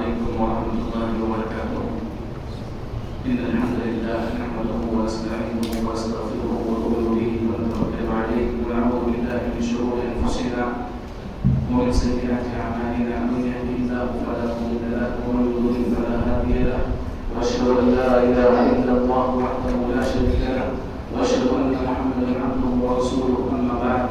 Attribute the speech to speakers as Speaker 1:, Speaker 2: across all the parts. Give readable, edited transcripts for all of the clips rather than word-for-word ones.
Speaker 1: عليكم ورحمة الله وبركاته. إن الحمد لله نحمده ونستعينه ونستغفره ونؤمن به ونتوكل عليه ونعوذ بالله من شرور أنفسنا ومن سيئات أعمالنا. من يهده الله فلا مضل له ومن يضلل فلا هادي له. وأشهد أن لا إله إلا الله وحده لا شريك له وأشهد أن محمدا عبده ورسوله. أما بعد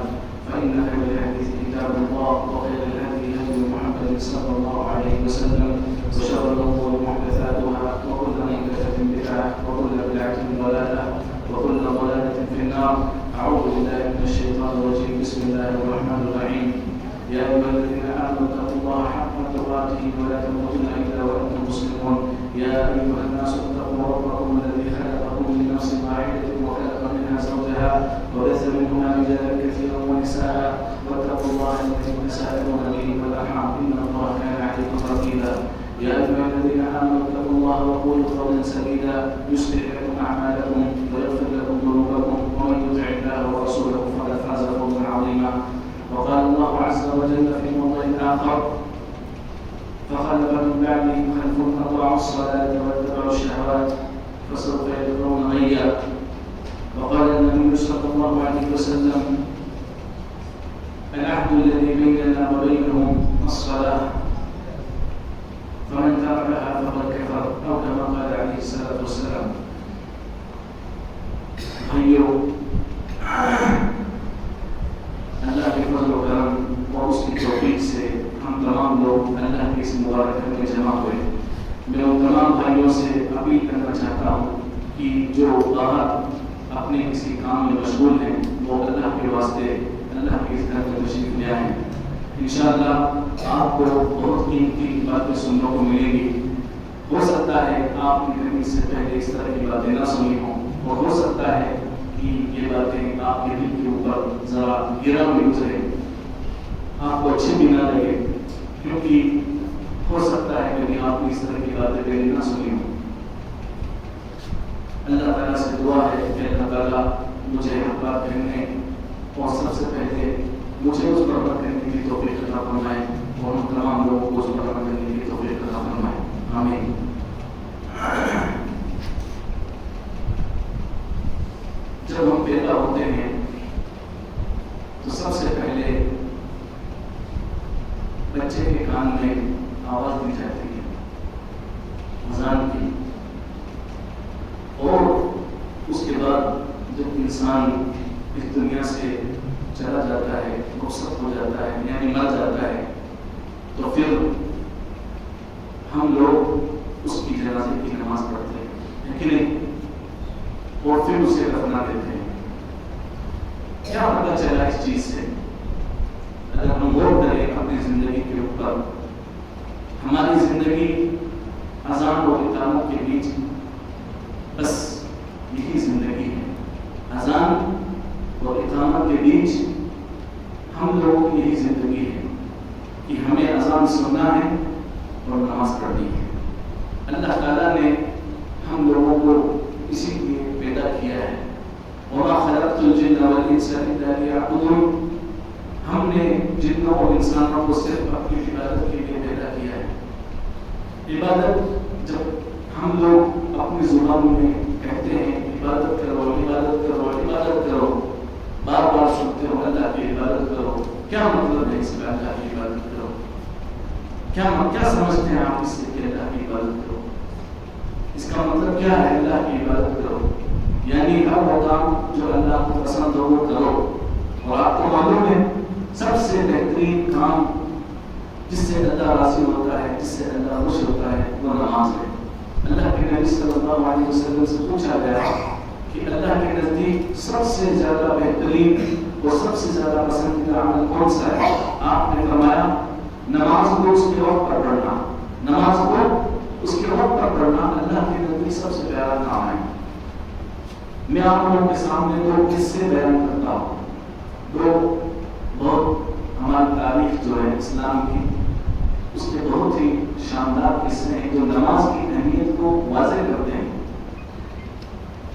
Speaker 1: فإن خير الحديث كتاب الله وخير الهدي هدي محمد صلى الله عليه وسلم وشر الأمور محدثاتها وكل محدثة بدعة وكل بدعة ضلالة وكل ضلالة في النار. أعوذ بالله من الشيطان الرجيم. بسم الله الرحمن الرحيم. يا أيها الذين آمنوا اتقوا الله حق تقاته ولا تموتن إلا وأنتم مسلمون. يا أيها الناس اتقوا ربكم الذي خلقكم من نفس واحدة وخلق منها زوجها وبث منهما رجالا كثيرا ونساء واتقوا الله الذي تساءلون به والأرحام إن الله كان عليكم رقيبا. يا أيها الذين آمنوا اتقوا الله وقولوا قولا سديدا يصلح لكم أعمالكم ويغفر لكم ذنوبكم ومن يطع الله ورسوله فقد فاز فوزا عظيما. وقال الله عز وجل في موضع آخر: فخلف من بعدهم خلف أضاعوا الصلاة واتبعوا الشهوات فسوف يلقون غيا. وقال النبي صلى الله عليه وسلم: العهد الذي بيننا وبينهم الصلاة فمن تركها فقد كفر، أو كما قال عليه الصلاة والسلام. خيروا اللہ کے فضل و کرم اور اس کی توفیق سے ہم تمام لوگ اللہ کے اس مبارک میں جمع ہوئے. میں ان تمام بھائیوں سے اپیل کرنا چاہتا ہوں کہ جو باہر اپنے کسی کام میں مشغول ہیں وہ اللہ کے واسطے اللہ کے اس گھر میں تشریف لے آئیں. انشاءاللہ آپ کو بہت قیمتی باتیں سننے کو ملیں گی. ہو سکتا ہے آپ نے کبھی اس سے پہلے اس طرح کی باتیں نہ سنی ہوں اور ہو سکتا ہے کہ یہ باتیں آپ کے دل کے اوپر ذرا گرا بھی گزرے, آپ کو اچھی بھی نہ لگے, کیونکہ ہو سکتا ہے کہ آپ نے اس طرح کی باتیں پہلے نہ سنی ہوں. اللہ تعالیٰ سے دعا ہے کہ اللہ تعالیٰ مجھے حق بات کہنے اور سب سے پہلے مجھے اس پر عمل کرنے کی توفیق عطا فرمائے اور ہم تمام لوگوں کو اس پر عمل کرنے کی توفیق عطا فرمائے. آمین. جب ہم پیدا ہوتے ہیں تو سب سے پہلے بچے کے کان میں آواز دی جاتی ہے اذان کی, اور اس کے بعد جب انسان اس دنیا سے چلا جاتا ہے, رخصت ہو جاتا ہے یعنی مر جاتا ہے, تو پھر ہم لوگ اس کی جنازے کی نماز پڑھتے ہیں, لیکن اور پھر اسے دفنا دیتے ہیں. کیا پتہ چلا اس چیز سے؟ اگر ہم غور کریں اپنی زندگی کے اوپر, ہماری زندگی اذان اور اقامت کے بیچ بس یہی زندگی ہے. اذان اور اقامت کے بیچ ہم لوگوں کی یہی زندگی ہے کہ ہمیں اذان سننا ہے اور نماز پڑھنی ہے. اللہ تعالیٰ نے ہم لوگوں کو اسی لیے پیدا کیا ہے. وما خلقت الجن والانس الا ليعبدون. ہم نے جنوں اور انسانوں کو صرف اپنی عبادت کے لیے پیدا کیا ہے. عبادت جب ہم لوگ اپنی زبان میں کہتے ہیں عبادت کرو عبادت کرو عبادت کرو, بار بار سنتے ہو اللہ کی عبادت کرو, کیا مطلب ہے اس میں اللہ کی عبادت کرو؟ کیا سمجھتے ہیں آپ اس سے کہ اللہ کی عبادت کرو؟ اس کا مطلب کیا ہے اللہ کی عبادت کرو؟ یعنی ہر وہ کام جو اللہ کو پسند ہو وہ کرو. اور آپ کو معلوم ہے سب سے بہترین کام جس سے اللہ راضی ہوتا ہے, جس سے اللہ خوش ہوتا ہے, وہ نماز ہے. اللہ کے نبی صلی اللہ علیہ وسلم سے پوچھا گیا کہ اللہ کے نزدیک سب سے زیادہ بہترین اور سب سے زیادہ پسندیدہ عمل کون سا ہے؟ آپ نے فرمایا نماز کو اس کے وقت پر پڑھنا. نماز کو اس کے وقت پر پڑھنا اللہ کے نزدیک سب سے پیارا کام ہے. میں آپ لوگوں کے سامنے دو قصے بیان کرتا ہوں. دو بہت ہماری تاریخ جو ہے اسلام کی اس کے بہت ہی شاندار قصے ہیں جو نماز کی اہمیت کو واضح کرتے ہیں.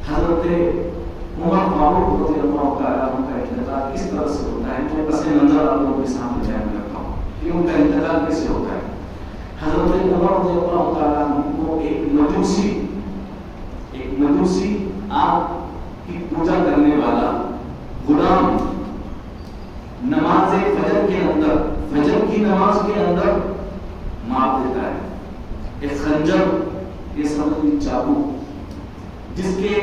Speaker 1: حضرت عمر فاروق رضی اللہ تعالیٰ عنہ کا انتقال کس طرح سے ہوتا ہے, میں پس منظر آپ لوگوں کے سامنے بیان کرتا ہوں کہ ان کا انتقال کیسے ہوتا ہے. حضرت عمر رضی اللہ تعالیٰ عنہ کو ایک مجوسی آگ کی پوجا کرنے والا غلام نماز فجر کی نماز کے اندر مار دیتا ہے. ایک خنجر، یہ سمجھ چاقو، جس کے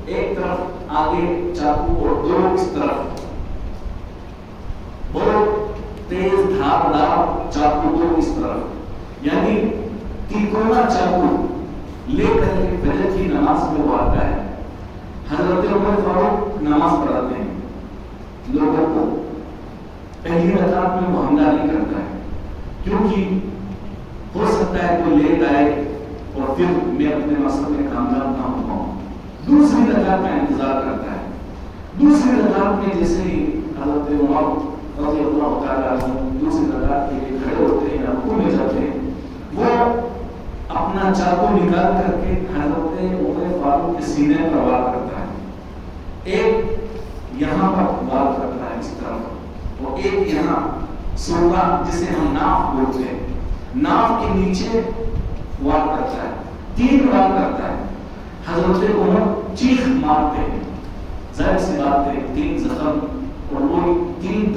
Speaker 1: ایک طرف آگے چاقو اور دو اس طرف بہت تیز دھاردار چاقو دو اس طرف، یعنی تیکونا چاقو لے کر کے فجر کی نماز میں وہ آتا ہے. حضرت عمر فاروق نماز پڑھاتے ہیں لوگوں کو. پہلی رکعت میں وہ حملہ نہیں کرتا ہے کیونکہ ہو سکتا ہے کوئی لیٹ آئے اور پھر میں اپنے مقصد میں کامیاب نہ ہو پاؤں. دوسری رکعت کا انتظار کرتا ہے. دوسری رکعت میں جیسے ہی حضرت عمر رضی اللہ تعالیٰ عنہ دوسری رکعت کے لیے کھڑے ہوتے ہیں، رکوع میں جاتے ہیں، وہ اپنا چاقو نکال کر کے حضرت عمر فاروق کے سینے پر وار کرتا ہے. ایک یہاں پر وار کرتا ہے اس طرف، اور ایک یہاں سوکا جسے ہم ناف بولتے ہیں، ناف کے نیچے وار کرتا ہے. 3 وار کرتا ہے. حضرت عمر چیخ مارتے ہیں. ظاہر سی بات ہے 3 زخم اور وہ 3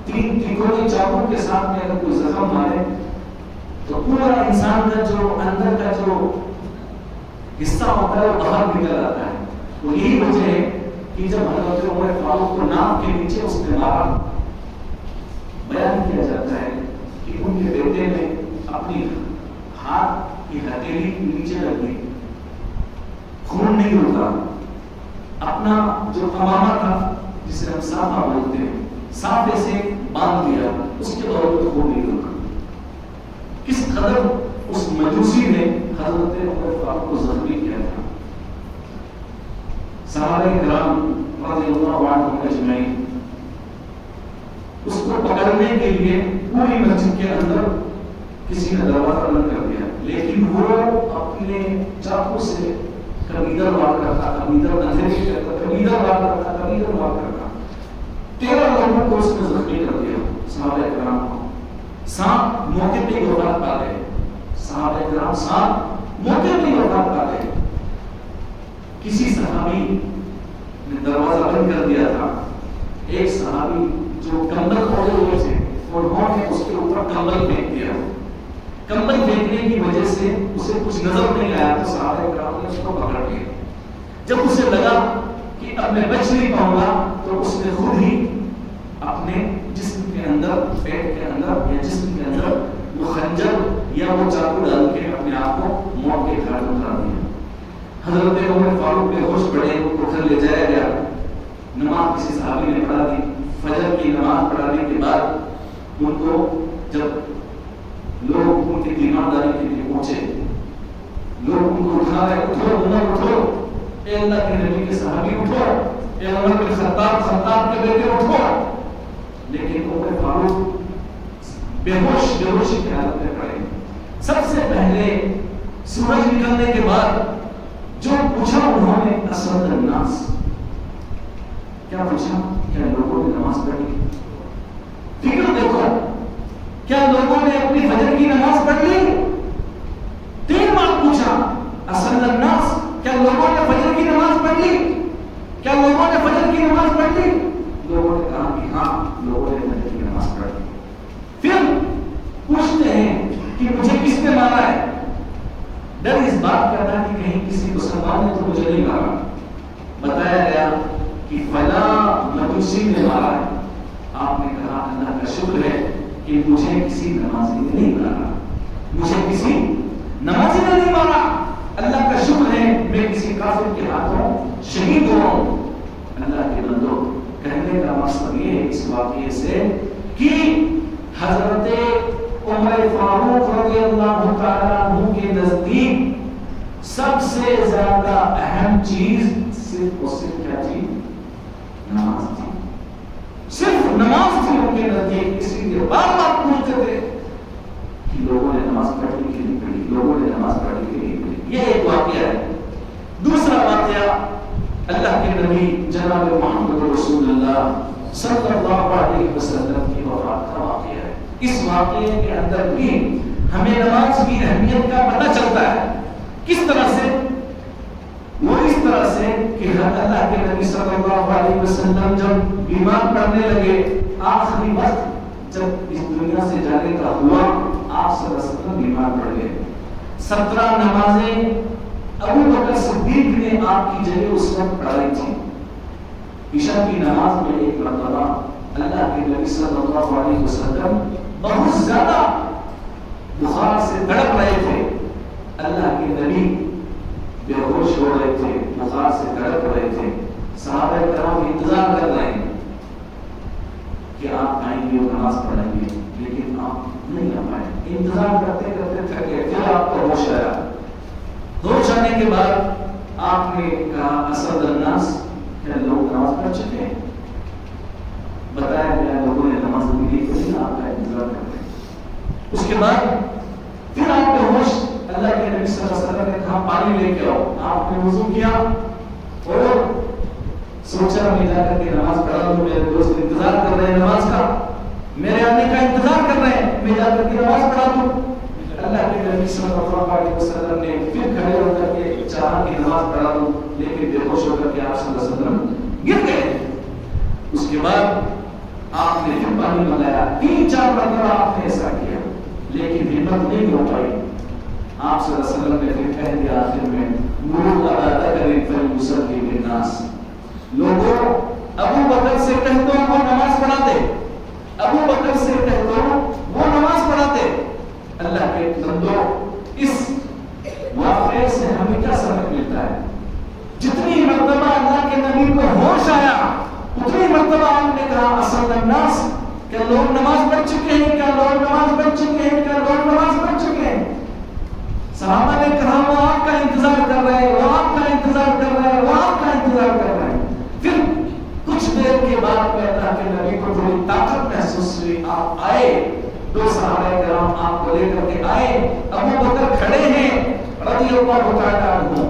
Speaker 1: تیکونے چاقو کے ساتھ میں اگر کوئی زخم مارے تو پورا انسان کا جو اندر کا جو حصہ ہوتا ہے وہ باہر نکل آتا ہے. وہ یہی وجہ ہے کہ جب حضرت عمر فاروق کو ناف کے نیچے اس نے مارا، بیان کیا جاتا ہے کہ ان کے بیٹے نے اپنی ہاتھ کی ہتھیلی نیچے رکھ دی، خون نہیں ہوتا. اپنا جو امامہ تھا جسے ہم صافہ بولتے ہیں، صافے سے باندھ دیا، اس کے باوجود خون نہیں ہوتا. کس قدر اس مجوسی نے حضرت عمر فاروق کو زخمی کیا تھا. صحابہ کرام رضی اللہ عنہم اجمعین اس کو پکڑنے کے لیے پوری مسجد کے اندر کسی نے دروازہ بند کر دیا، لیکن وہ اپنے چاقو سے کبھی ادھر وار کرتا، کبھی ادھر اندھیرے کرتا، کبھی ادھر وار کرتا، کبھی ادھر وار کرتا. 13 لوگوں کو اس نے زخمی کر دیا. صحابہ کرام کو 7 موقع پہ وفات پا گئے. صحابہ کرام 7 موقع پہ وفات پا گئے. کسی صحابی نے دروازہ بند کر دیا تھا. ایک صحابی جو کمبل اوڑھے ہوئے تھے انہوں نے اس کے اوپر کمبل پھینک دیا. کمبل پھینکنے کی وجہ سے اسے کچھ نظر نہیں آیا تو صحابہ کرام نے اس کو پکڑ لیا. جب اسے لگا کہ اب میں بچ نہیں پاؤں گا تو اس نے خود ہی اپنے جسم کے اندر، پیٹ کے اندر یا جسم کے اندر وہ خنجر یا وہ چاقو ڈال کے اپنے آپ کو موت کے گھاٹ اتار دیا. حضرت عمر فاروق بے ہوش پڑے، ان کو گھر لے جایا گیا. نماز کسی صحابی نے پڑھا دی. فجر کی نماز پڑھانے کے بعد ان کو جب لوگ ان کی تیمارداری کے لیے پہنچے، لوگ ان کو اٹھا رہے، اٹھو عمر اٹھو، اے اللہ کے نبی کے صحابی اٹھو، اے عمر بن خطاب کے بیٹے اٹھو. لیکن عمر فاروق ہوشی کی حالت میں پڑے. سب سے پہلے سورج نکلنے کے بعد جو پوچھا انہوں نے اسد الناس، کیا پوچھا؟ کیا لوگوں نے نماز پڑھی؟ فکر دیکھو، کیا لوگوں نے اپنی فجر کی نماز پڑھ لی؟ 3 بار پوچھا اسد الناس، کیا لوگوں نے فجر کی نماز پڑھ لی؟ کیا لوگوں نے فجر کی نماز پڑھ لی؟ لوگوں نے کہا کہ ہاں لوگوں نے فجر کی نماز پڑھ لی. پھر پوچھتے ہیں کہ مجھے کس نے مارا ہے؟ ڈر اس بات کا تھا کہ کہیں کسی مسلمان نے تو مجھے نہیں مارا. بتایا گیا کہ فلاں مجوسی نے مارا ہے. آپ نے کہا اللہ کا شکر ہے کہ مجھے کسی نمازی نے نہیں مارا، مجھے کسی نمازی نے نہیں مارا. اللہ کا شکر ہے میں کسی کافر کے ہاتھوں شہید ہوا ہوں. اللہ کے بندو، کہنے کا مقصد یہ ہے اس واقعے سے کہ حضرت عمر فاروق رضی اللہ تعالیٰ عنہ کے نزدیک سب سے زیادہ اہم چیز صرف اور صرف کیا تھی؟ نماز تھی. صرف نماز تھی ان کے نزدیک. اسی لیے بار بار پوچھتے تھے کہ لوگوں نے نماز پڑھنے کے لیے پڑھی، لوگوں نے نماز پڑھنے کے لیے پڑھی. یہ ایک واقعہ ہے. دوسرا واقعہ اللہ کے نبی جناب محمد رسول اللہ صلی اللہ علیہ وسلم کی وفات کا واقعہ ہے. اس واقعے کے اندر بھی ہمیں نماز کی اہمیت کا پتہ چلتا ہے. کس طرح سے؟ وہ اس طرح سے کہ اللہ کے نبی صلی اللہ علیہ وسلم جب بیمار پڑنے لگے، آخری وقت جب اس دنیا سے جانے کا ہوا، آپ صلی اللہ علیہ وسلم بیمار پڑ گئے. 17 نمازیں ابو بکر صدیق نے آپ کی جگہ اس وقت پڑھائی تھی. عشاء کی نماز میں ایک مرتبہ اللہ کے نبی صلی اللہ علیہ وسلم بہت زیادہ بخار سے تڑپ رہے تھے. اللہ کے نبی بے ہوش ہو رہے تھے، بخار سے تڑپ رہے تھے. صحابہ کرام انتظار کر رہے ہیں کہ آپ آئیں گے اور نماز پڑھیں گے، لیکن آپ نہیں آ پائے. انتظار کرتے کرتے تھک گئے. پھر آپ کو ہوش آیا. ہوش آنے کے بعد آپ نے کہا اسد الناس، کیا لوگ نماز پڑھ چکے ہیں؟ بتایا گیا لوگوں نے نماز نہیں پڑھی، آپ کا انتظار کرتے ہیں. اس کے بعد پھر آپ کے ہوش، اللہ کے نبی صلی اللہ علیہ وسلم نے کہا پانی لے کے آؤ. آپ نے وضو کیا اور سوچا میں جا کر کے نماز پڑھا دوں، میرے دوست انتظار کر رہے ہیں نماز کا، میرے آنے کا انتظار کر رہے ہیں، میں جا کر کے نماز پڑھا دوں. اللہ کے نبی صلی اللہ علیہ وسلم نے پھر کھڑے ہو کر کے چاہا کہ نماز پڑھا دوں، لیکن بے ہوش ہو کر کے آپ صلی اللہ علیہ وسلم گر گئے. اس کے بعد آپ نے پھر پانی منگایا. 3-4 مرتبہ آپ نے ایسا کیا، لیکن ہمت نہیں ہو پائی. آپ صلی اللہ علیہ وسلم نے پھر کہہ دیا آخر میں، مروا ابا بکر فلیصلی بالناس، لوگوں ابو بکر سے کہہ دو وہ نماز پڑھا دے. ابو بکر سے کہہ دو وہ نماز پڑھا دے. اللہ کے بندو، اس واقعے سے ہمیں کیا سبق ملتا ہے؟ جتنی مرتبہ اللہ کے نبی کو ہوش آیا، اتنی مرتبہ آپ نے کہا اسد الناس، کیا لوگ نماز پڑھ چکے ہیں؟ کیا لوگ نماز پڑھ چکے ہیں؟ کیا لوگ نماز پڑھ چکے ہیں؟ صحابہ نے کہا وہ آپ کا انتظار کر رہے ہیں، وہ آپ کا انتظار کر رہے ہیں، وہ آپ کا انتظار کر رہے ہیں. پھر کچھ دیر کے بعد میں اللہ کے نبی کو تھوڑی طاقت محسوس ہوئی. آپ آئے، 2 صحابہ کرام آپ کو لے کر کے آئے. ابو بکر کھڑے ہیں رضی اللہ تعالیٰ عنہ،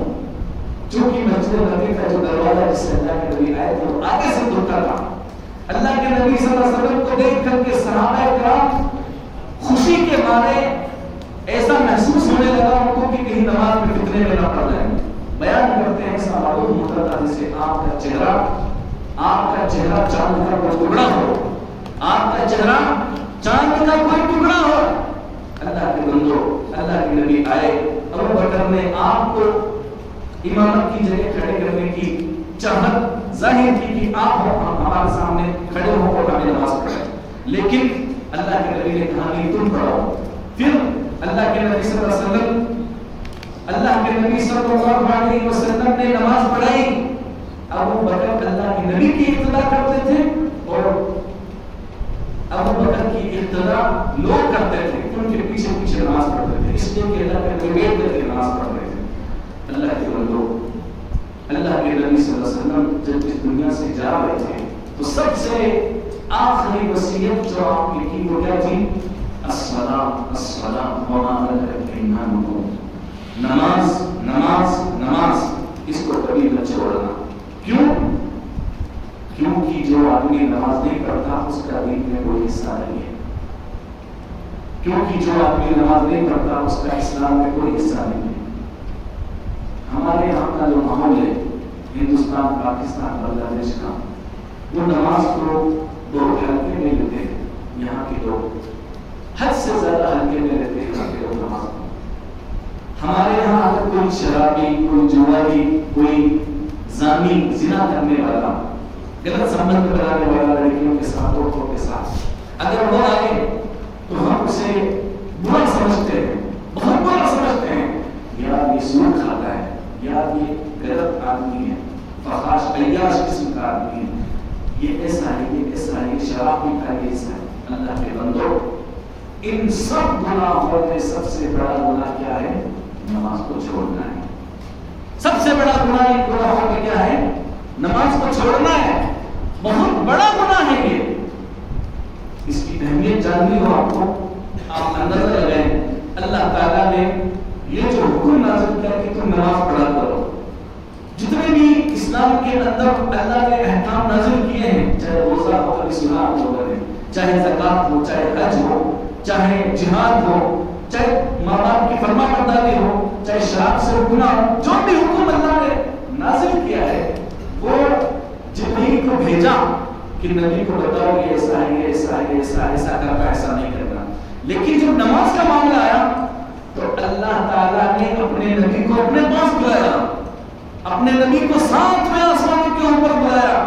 Speaker 1: چونکہ مسجد نبی کا جو دروازہ جس سے اللہ کے نبی آئے تھے وہ آگے سے دھلتا تھا. اللہ کے نبی صلی اللہ علیہ وسلم کو دیکھ کر کے صحابہ کرام خوشی کے مارے ایسا محسوس ہونے لگا ان کو کہ کہیں نماز میں فتنے میں نہ پڑ جائیں. بیان کرتے ہیں ایسا معلوم ہوتا تھا جیسے آپ کا چہرہ چاند کا کوئی ٹکڑا ہو، آپ کا چہرہ چاند کا کوئی ٹکڑا ہو. اللہ کے بندو، اللہ کے نبی آئے. ابو بکر نے آپ کو امامت کی جگہ کھڑے کرنے کی چاہت ظاہر کی کہ آپ ہمارے سامنے کھڑے ہو اور ہمیں نماز پڑھائیں، لیکن اللہ کے نبی نے کہا نہیں تم پڑھاؤ. پھر اللہ کے نبی صلی اللہ علیہ وسلم نے نماز پڑھائی. ابو بکر اللہ کے نبی کی اقتدا کرتے تھے اور ابو بکر کی اقتدا لوگ کرتے تھے، ان کے پیچھے پیچھے نماز پڑھتے تھے، اس لیے کہ اللہ کے نبی بیٹھ کر کے نماز پڑھ رہے تھے. اللہ کے بندو، اللہ کے نبی صلی اللہ علیہ وسلم جب اس دنیا سے جا رہے تھے تو سب سے آخری وصیت جو آپ نے کی وہ کیا تھی؟ الصلاۃ وما ملکت ایمانکم، نماز نماز نماز، اس کو کبھی نہ چھوڑنا. کیوں؟ کیونکہ جو آدمی نماز نہیں پڑھتا اس کا دین میں کوئی حصہ نہیں ہے. کیونکہ جو آدمی نماز نہیں پڑھتا اس کا اسلام میں کوئی حصہ نہیں ہے. ہمارے یہاں کا جو ماحول ہے ہندوستان، پاکستان، بنگلہ دیش کا، وہ نماز کو 2 حلقے میں لیتے ہیں. یہاں کے لوگ حد سے زیادہ حلقے میں لیتے ہیں یہاں کے لوگ نماز کو. ہمارے یہاں اگر کوئی شرابی، کوئی جواری، کوئی زانی، زنا کرنے والا، غلط سمبند بنانے والا لڑکیوں کے ساتھ، عورتوں کے ساتھ اگر وہ آئے تو ہم اسے برا سمجھتے ہیں، بہت برا سمجھتے ہیں. یار یہ سود کھاتا ہے، یار یہ غلط آدمی ہے، فحاش عیاش قسم کا آدمی ہے، یہ ایسا ہے، یہ ایسا ہے، یہ شراب پیتا ہے، یہ ایسا ہے. اللہ کے بندو، ان سب گناہوں میں سب سے بڑا گناہ کیا ہے؟ نماز کو چھوڑنا ہے. سب سے بڑا گناہ ان گناہوں میں کیا ہے؟ نماز کو چھوڑنا ہے. بہت بڑا گناہ ہے یہ. اس کی اہمیت جاننی ہو آپ کو، آپ اندازہ لگائیں. اللہ تعالیٰ نے یہ جو حکم نازل کیا کہ تم نماز پڑھا کرو، جتنے بھی اسلام کے اندر اللہ نے احکام نازل کیے ہیں، چاہے روزہ ہو، صلاۃ ہو، چاہے زکات ہو، چاہے حج ہو، چاہے جہاد ہو، چاہے ماں باپ کی فرما برداری ہو، چاہے شراب سے رکنا ہو، جو بھی حکم اللہ نے نازل کیا ہے وہ جبرائیل کو بھیجا کہ نبی کو بتاؤ یہ ایسا ہے، یہ ایسا ہے، ایسا ایسا کرنا، ایسا نہیں کرنا. لیکن جب نماز کا معاملہ آیا تو اللہ تعالیٰ نے اپنے نبی کو اپنے پاس بلایا، اپنے نبی کو ساتویں آسمان کے اوپر بلایا.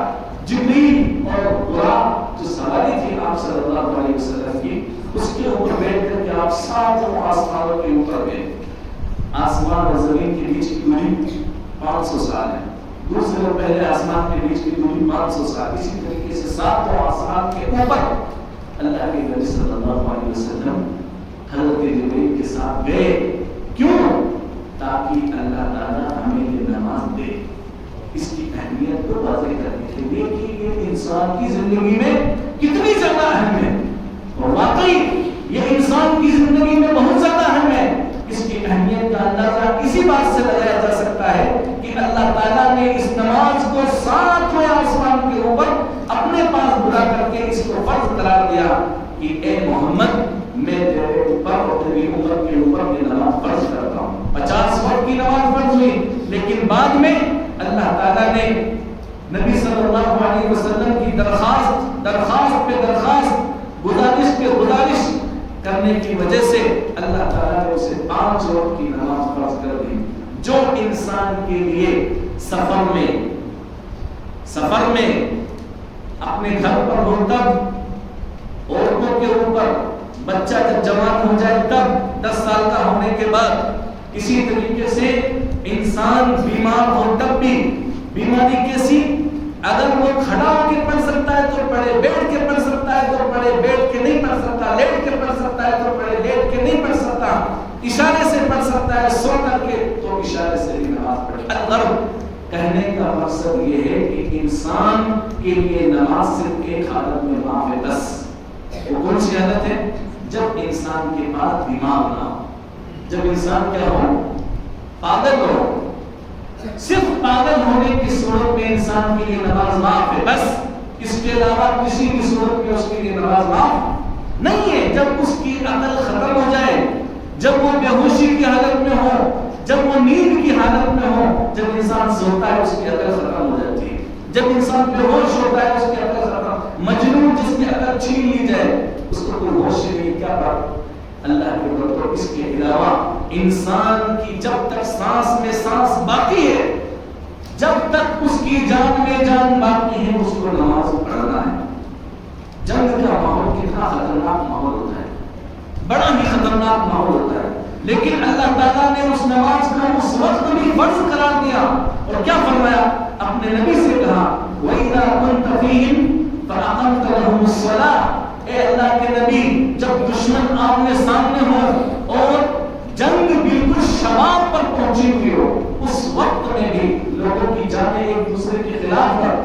Speaker 1: جبرائیل اور براق جو سواری تھی آپ صلی اللہ علیہ وسلم کی، اس کے اوپر بیٹھ کر کے آپ ساتوں آسمانوں کے اوپر گئے. آسمان اور زمین کے بیچ کی دوری 500 سال ہے، دوسرے اور پہلے آسمان کے بیچ کی دوری 500 سال. اسی طریقے سے ساتوں آسمان کے اوپر اللہ کے نبی صلی اللہ علیہ وسلم حضرت جبرائیل کے ساتھ گئے. کیوں؟ تاکہ اللہ تعالیٰ ہمیں یہ نماز دے. اس کی اہمیت کو واضح کرنے کے لیے کہ یہ انسان کی زندگی میں کتنی زیادہ اہم ہے، اور واقعی یہ انسان کی زندگی میں بہت زیادہ اہم ہے. اس کی اہمیت کا اندازہ اسی بات سے لگایا جا سکتا ہے کہ اللہ تعالیٰ نے اس نماز کو ساتویں آسمان کے اوپر اپنے پاس بلا کر کے اس کو فرض قرار دیا کہ اے محمد میں تیرے اوپر اور تیری امت کے اوپر یہ نماز فرض کرتا ہوں. 50 وقت کی نماز فرض ہوئی، لیکن بعد میں اللہ تعالیٰ نے نبی صلی اللہ علیہ وسلم کی درخواست پہ درخواست، گزارش پہ گزارش کرنے کی وجہ سے اللہ تعالیٰ نے اسے 5 وقت کی نماز فرض کر دی. جو انسان کے لیے سفر میں اپنے گھر پر ہو تب، عورتوں کے اوپر بچہ جب جوان ہو جائے تب، 10 سال کا ہونے کے بعد، اسی طریقے سے انسان بیمار ہو تب بھی. بیماری کیسی؟ اگر وہ کھڑا ہو کے پڑھ سکتا ہے تو پڑھے، بیٹھ کے پڑھ سکتا ہے تو پڑھے، بیٹھ کے نہیں پڑھ سکتا، لیٹ کے پڑھ سکتا ہے تو پڑھے، لیٹ کے نہیں پڑھ سکتا، اشارے سے پڑھ سکتا ہے، سو کر کے تو اشارے سے بھی نماز پڑھے. الغرض کہنے کا مقصد یہ ہے کہ انسان کے لیے نماز صرف ایک حالت میں معاف ہے بس. وہ کون سی حالت ہے؟ جب انسان کے پاس دماغ نہ ہو، جب انسان کیا ہو؟ پاگل ہو. صرف پاگل ہونے کی صورت میں انسان کے لیے نماز معاف ہے بس. اس کے علاوہ کسی بھی صورت میں اس کے لیے نماز معاف نہیں ہے. جب اس کی عقل ختم ہو جائے، جب وہ بے ہوشی کی حالت میں ہو، جب وہ نیند کی حالت میں ہو، جب انسان سوتا ہے اس کی عقل ختم ہو جاتی ہے. جب انسان بے ہوش ہوتا ہے اس کی عقل ختم. مجنون جس کی عقل چھین لی جائے اس کو کوئی ہوش نہیں. کیا بات اللہ کے بندوں. اس کے علاوہ انسان کی جب تک سانس میں سانس باقی ہے، جب تک اس کی جان میں جان باقی ہے، اس کو نماز پڑھنا ہے. جنگ کا ماحول کتنا خطرناک ماحول ہوتا ہے، بڑا ہی خطرناک ماحول ہوتا ہے، لیکن اللہ تعالیٰ نے اس نماز کو اس وقت بھی فرض قرار دیا. اور کیا فرمایا؟ اپنے نبی سے کہا وَإِذَا كُنْتَ فِيهِمْ فَأَقَمْتَ لَهُمُ الصَّلَاةَ. اے اللہ کے نبی، جب دشمن آمنے سامنے ہو اور جنگ بالکل شباب پر پہنچی ہوئی ہو، اس وقت میں بھی لوگوں کی جانیں ایک دوسرے کے خلاف پر،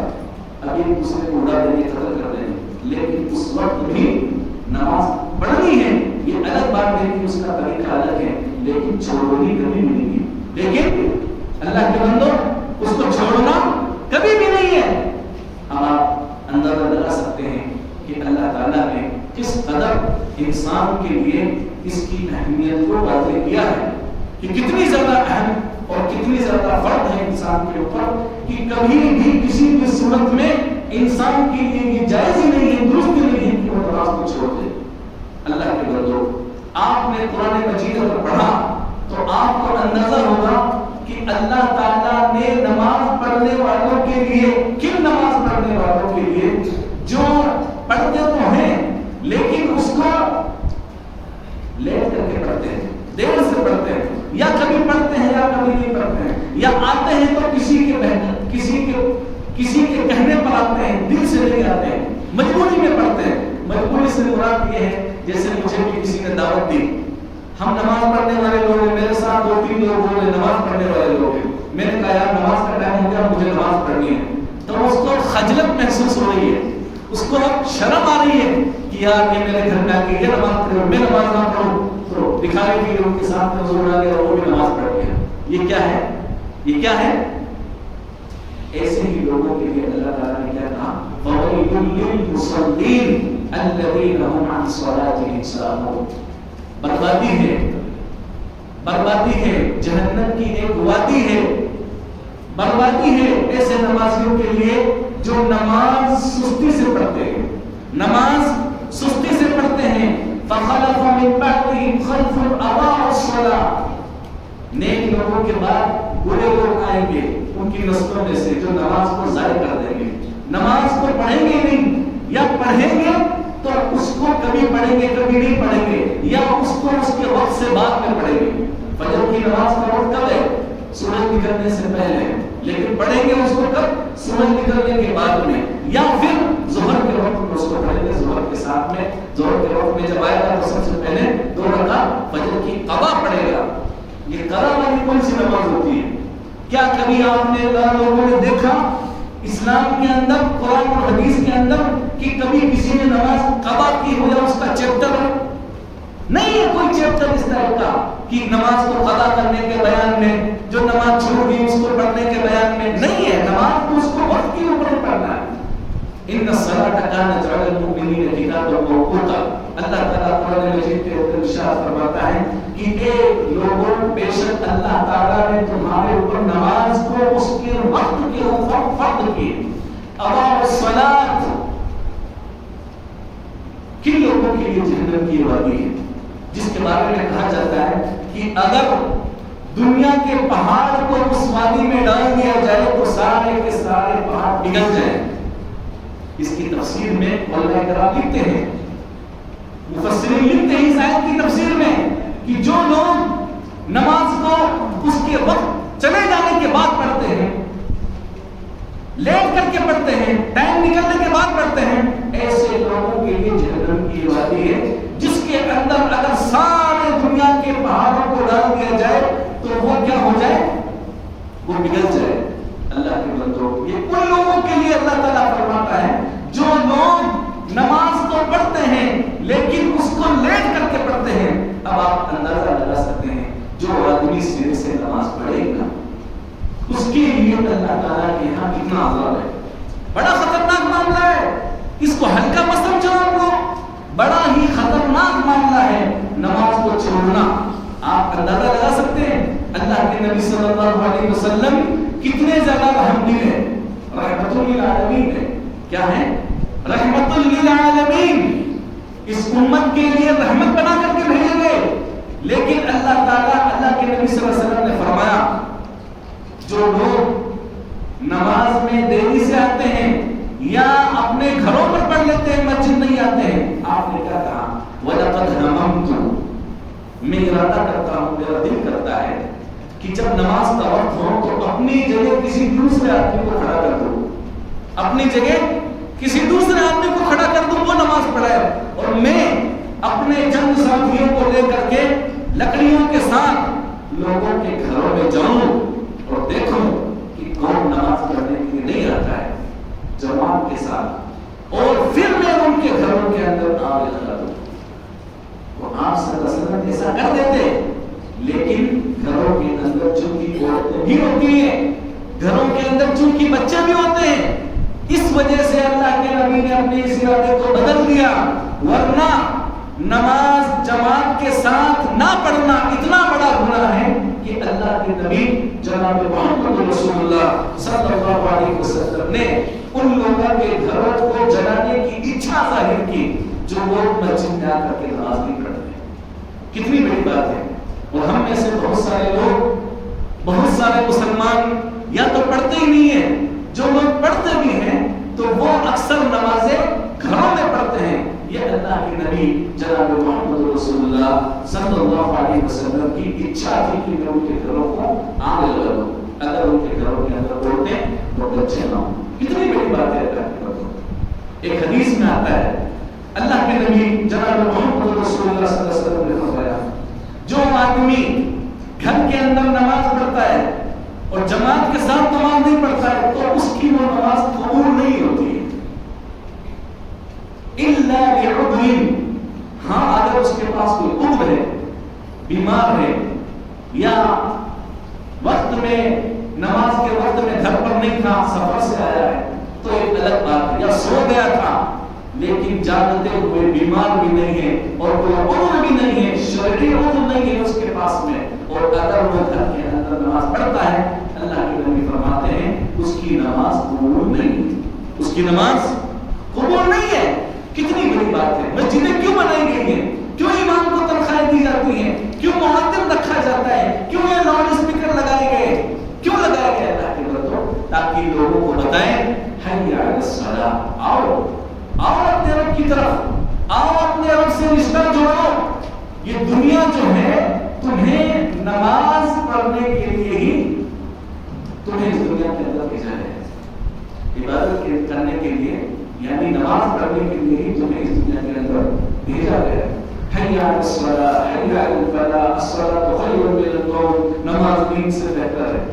Speaker 1: اب ایک دوسرے کو اڑا دینے قتل کر دیں، لیکن اس وقت بھی نماز پڑھنی ہے. یہ الگ بات ہے کہ اس کا طریقہ الگ ہے، لیکن چھوڑنی کبھی بھی نہیں ہے. لیکن اللہ کے بندوں اس کو چھوڑنا کبھی بھی نہیں ہے. ہم آپ اندازہ لگا سکتے ہیں کہ اللہ تعالیٰ نے کس قدر انسان کے لیے اس کی اہمیت کو واضح کیا ہے کہ کتنی زیادہ اہم اور کتنی زیادہ فرض ہے انسان کے اوپر کہ کبھی بھی کسی بھی صورت میں انسان کے لیے یہ جائز ہی نہیں ہے، درست نہیں ہے کہ وہ نماز کو چھوڑ دے. اللہ کے بندوں، آپ نے قرآن مجید اگر پڑھا تو آپ کو اندازہ ہوگا کہ اللہ تعالیٰ نے نماز پڑھنے والوں کے لیے، کن نماز پڑھنے والوں کے لیے جو پڑھتے تو ہیں لیکن اس کو لیٹ کر کے پڑھتے ہیں، دیر سے پڑھتے ہیں، یا کبھی پڑھتے ہیں یا کبھی نہیں پڑھتے ہیں، یا آتے ہیں تو کسی کے کہنے پر آتے ہیں، دل سے نہیں آتے ہیں، مجبوری میں پڑھتے ہیں. مجبوری سے مراد یہ ہے جیسے مجھے بھی کسی نے دعوت دی، ہم نماز پڑھنے والے لوگ ہیں، میرے ساتھ 2-3 لوگ ہیں نماز پڑھنے والے لوگ ہیں. میں نے کہا یار نماز کا ٹائم ہو گیا، مجھے نماز پڑھنی ہے. تو اس کو خجلت محسوس ہو رہی ہے، اس کو شرم آ رہی ہے کہ یار یہ میرے گھر میں آ کے یہ نماز پڑھے، میں نماز نہ پڑھوں تو دکھائی بھی ان کے ساتھ میں حضور آ گیا اور وہ بھی نماز پڑھ گیا. یہ کیا ہے؟ یہ کیا ہے؟ ایسے ہی لوگوں کے لیے اللہ تعالیٰ نے کیا کہا فَوَيْلٌ لِّلْمُصَلِّينَ الَّذِينَ هُمْ عَنْ صَلَاتِهِمْ سَاهُونَ. بربادی ہے، بربادی ہے، جہنم کی ایک وادی ہے، بربادی ہے ایسے نمازیوں کے لیے جو نماز سستی سے پڑھتے ہیں، نماز سستی سے پڑھتے ہیں۔ فخلف من بعدهم خلف اضاعوا الصلاة، نیک لوگوں کے بعد برے لوگ آئیں گے ان کی نسلوں میں سے جو نماز کو ضائع کر دیں گے، نماز کو پڑھیں گے نہیں، یا پڑھیں گے تو اس کو کبھی پڑھیں گے کبھی نہیں پڑھیں گے، یا اس کو اس کے وقت سے بعد میں پڑھیں گے۔ فجر کی نماز کا وقت کب ہے؟ سورج نکلنے سے پہلے، لیکن پڑھیں گے اس کو کب؟ سورج نکلنے کے بعد میں، یا پھر ظہر کے وقت میں اس کو پڑھیں گے، ظہر کے ساتھ میں، ظہر کے وقت میں جب آئے گا تو سب سے پہلے 2 رکعت فجر کی قضا پڑھے گا۔ یہ قضا والی کون سی نماز ہوتی ہے؟ کیا کبھی آپ نے لوگوں نے دیکھا اسلام کے اندر، قرآن اور حدیث کے اندر کہ کبھی کسی نے نماز قضا کی ہو یا اس کا چیپٹر ہو؟ نہیں ہے کوئی چیپٹر اس طرح کا کہ نماز کو قضا کرنے کے بیان میں، جو نماز چھوڑ گئی اس کو پڑھنے کے بیان میں نہیں ہے۔ نماز کو اس کو وقت کے اوپر پڑھنا ہے۔ ان الصلاۃ کانت علی المؤمنین کتابا موقوتا، اللہ تعالیٰ قرآن مجید کے اندر ارشاد فرماتا ہے کہ اے لوگوں، بے شک اللہ تعالیٰ نے تمہارے اوپر نماز کو اس کے وقت کے اوپر فرض کی۔ اضاعوا الصلاۃ، کن لوگوں کے لیے جہنم کی وادی ہے جس کے بارے میں کہا جاتا ہے کہ اگر دنیا کے پہاڑ کو اس وادی میں ڈال دیا جائے تو سارے کے سارے پہاڑ پگھل جائیں۔ اس کی تفسیر میں علماء کرام لکھتے ہیں، مفسرین لکھتے ہیں اس آیت کی تفسیر میں کہ جو لوگ نماز کو اس کے وقت چلے جانے کے بعد پڑھتے ہیں، لیٹ کر کے پڑھتے ہیں، ٹائم نکلنے کے بعد پڑھتے ہیں، ایسے لوگوں کے لیے جہنم کی وادی ہے جس کے اندر اگر سارے دنیا کے پہاڑوں کو ڈال دیا جائے تو وہ کیا ہو جائے؟ وہ پگھل جائے۔ اللہ کے بندوں، یہ ان لوگوں کے لیے اللہ تعالیٰ فرماتا ہے جو لوگ نماز تو پڑھتے ہیں لیکن اس کو لیٹ کر کے پڑھتے ہیں۔ اب آپ اندازہ لگا سکتے ہیں جو آدمی سینے سے نماز پڑھے گا اس کے لیے اللہ تعالیٰ کے یہاں کتنا عذاب ہے، بڑا خطرناک معاملہ ہے۔ اس کو ہلکا مت سمجھو آپ لوگ، بڑا ہی خطرناک معاملہ ہے نماز کو چھوڑنا۔ آپ اندازہ لگا سکتے ہیں اللہ کے نبی صلی اللہ علیہ وسلم کتنے زیادہ رحم دل ہے، رحمت للعالمین ہے۔ کیا ہے؟ رحمت للعالمین، اس امت کے لیے رحمت بنا کر کے بھیجے گئے۔ لیکن اللہ تعالیٰ، اللہ کے نبی صلی اللہ علیہ وسلم نے فرمایا جو لوگ نماز میں دیری سے آتے ہیں یا اپنے گھروں پر پڑھ لیتے ہیں، مسجد نہیں آتے ہیں، آپ نے کیا کہا؟ وَلَقَدْ هَمَمْتُ، میں ارادہ کرتا ہوں، میرا دل کرتا ہے کہ جب نماز کا وقت ہو تو اپنی جگہ کسی دوسرے آدمی کو کھڑا کر دو، اپنی جگہ کسی دوسرے آدمی کو کھڑا کر دو، وہ نماز پڑھائے، اور میں اپنے چند ساتھیوں کو لے کر کے لکڑیوں کے ساتھ لوگوں کے گھروں میں جاؤں اور دیکھوں کہ کون نماز پڑھنے کے لیے نہیں آتا ہے جماعت کے ساتھ، اور پھر میں ان کے گھروں کے اندر آگ لگا دوں۔ وہ آپ صلی اللہ علیہ وسلم ایسا کر دیتے، لیکن گھروں کے اندر چونکہ عورتیں بھی ہوتی ہیں، گھروں کے اندر چونکہ بچے بھی ہوتے ہیں، اس وجہ سے اللہ کے نبی نے اپنے اس ارادے کو بدل دیا۔ ورنہ نماز جماعت کے ساتھ نہ پڑھنا اتنا بڑا گناہ ہے کہ اللہ کے نبی جناب محمد رسول اللہ صلی اللہ علیہ وسلم نے ان لوگوں کے گھروں کو جلانے کی اچھا ظاہر کی جو لوگ مسجد میں آ کر کے نماز نہیں پڑھتے۔ کتنی بڑی بات ہے۔ اور ہم میں سے بہت سارے لوگ، بہت سارے مسلمان یا تو پڑھتے ہی نہیں ہیں، جو لوگ پڑھتے بھی ہیں تو وہ اکثر نمازیں گھروں میں پڑھتے ہیں۔ یہ اللہ کے نبی جناب محمد رسول اللہ صلی اللہ علیہ وسلم کی اچھا تھی کہ میں ان کے گھروں کو آگ لگا دوں، اگر ان کے گھروں کے اندر عورتیں اور بچے نہ ہوں۔ کتنی بڑی بات ہے اللہ کے نبی۔ ایک حدیث میں آتا ہے اللہ کے نبی جناب محمد رسول اللہ صلی اللہ علیہ وسلم نے فرمایا جو آدمی گھر کے اندر نماز پڑھتا ہے اور جماعت کے ساتھ نماز نہیں پڑھتا ہے تو اس کی وہ نماز قبول نہیں ہوتی ہے، الا بعذر، ہاں اگر اس کے پاس کوئی عذر ہے، بیمار ہے، یا وقت میں نماز کے وقت میں گھر پر نہیں تھا، سفر سے آیا ہے تو ایک الگ بات ہے، یا سو گیا تھا لیکن جانتے ہوئے بیمار بھی نہیں ہے اور کوئی عذر بھی نہیں ہے، شرعی عذر نہیں ہے اس کے پاس میں، اور اگر وہ گھر کے اندر نماز پڑھتا ہے اللہ کے نبی فرماتے ہیں اس کی نماز قبول نہیں، اس کی نماز قبول نہیں ہے۔ کتنی بڑی بات ہے، مسجدیں کیوں بنائی گئی ہیں، کیوں امام کو تنخواہیں دی جاتی ہیں، کیوں مؤذن رکھا جاتا ہے، کیوں یہ لاؤڈ اسپیکر لگائے گئے، کیوں لگائے گئے اللہ کے بندوں؟ تاکہ لوگوں کو بتائیں حی علی الصلاۃ، آؤ آؤ اپنے رب کی طرف، آؤ اپنے رب سے رشتہ جوڑو۔ یہ دنیا جو ہے تمہیں نماز پڑھنے کے لیے ہی تمہیں اس دنیا کے اندر بھیجا ہے، عبادت کرنے کے لیے، یعنی نماز پڑھنے کے لیے ہی تمہیں اس دنیا کے اندر بھیجا گیا ہے۔ حی علی الصلاۃ، حی علی الفلاح، الصلاۃ خیر من النوم، نماز نیند سے بہتر ہے،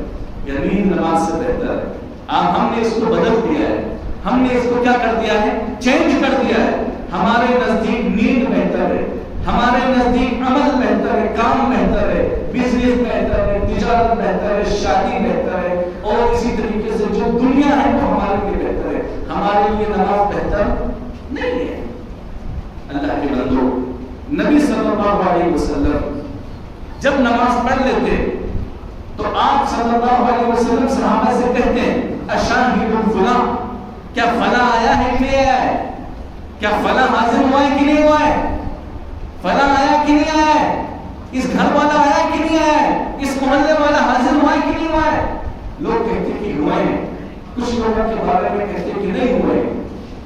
Speaker 1: یا نیند نماز سے بہتر ہے۔ اب ہم نے اس کو بدل دیا ہے، ہم نے اس کو کیا کر دیا ہے، چینج کر دیا ہے۔ ہمارے نزدیک نیند بہتر ہے، ہمارے نزدیک عمل بہتر ہے، کام بہتر ہے، بزنس بہتر ہے، تجارت بہتر ہے، شادی بہتر ہے، اور اسی طریقے سے جو دنیا ہے وہ ہمارے لیے بہتر ہے، ہمارے لیے نماز بہتر نہیں ہے۔ اللہ کے بندو، نبی صلی اللہ علیہ وسلم جب نماز پڑھ لیتے تو آپ صلی اللہ علیہ وسلم صحابہ سے کہتے ہیں اشاہد فلاں، کیا فلاں آیا ہے کہ نہیں آیا ہے، کیا فلاں حاضر ہوا ہے کہ نہیں ہوا ہے، فلاں آیا کہ نہیں آیا ہے، اس گھر والا آیا کہ نہیں آیا ہے، اس محلے والا حاضر ہوا ہے کہ نہیں ہوا ہے۔ لوگ کہتے کہ ہوئے ہیں، کچھ لوگوں کے بارے میں کہتے کہ نہیں ہوئے،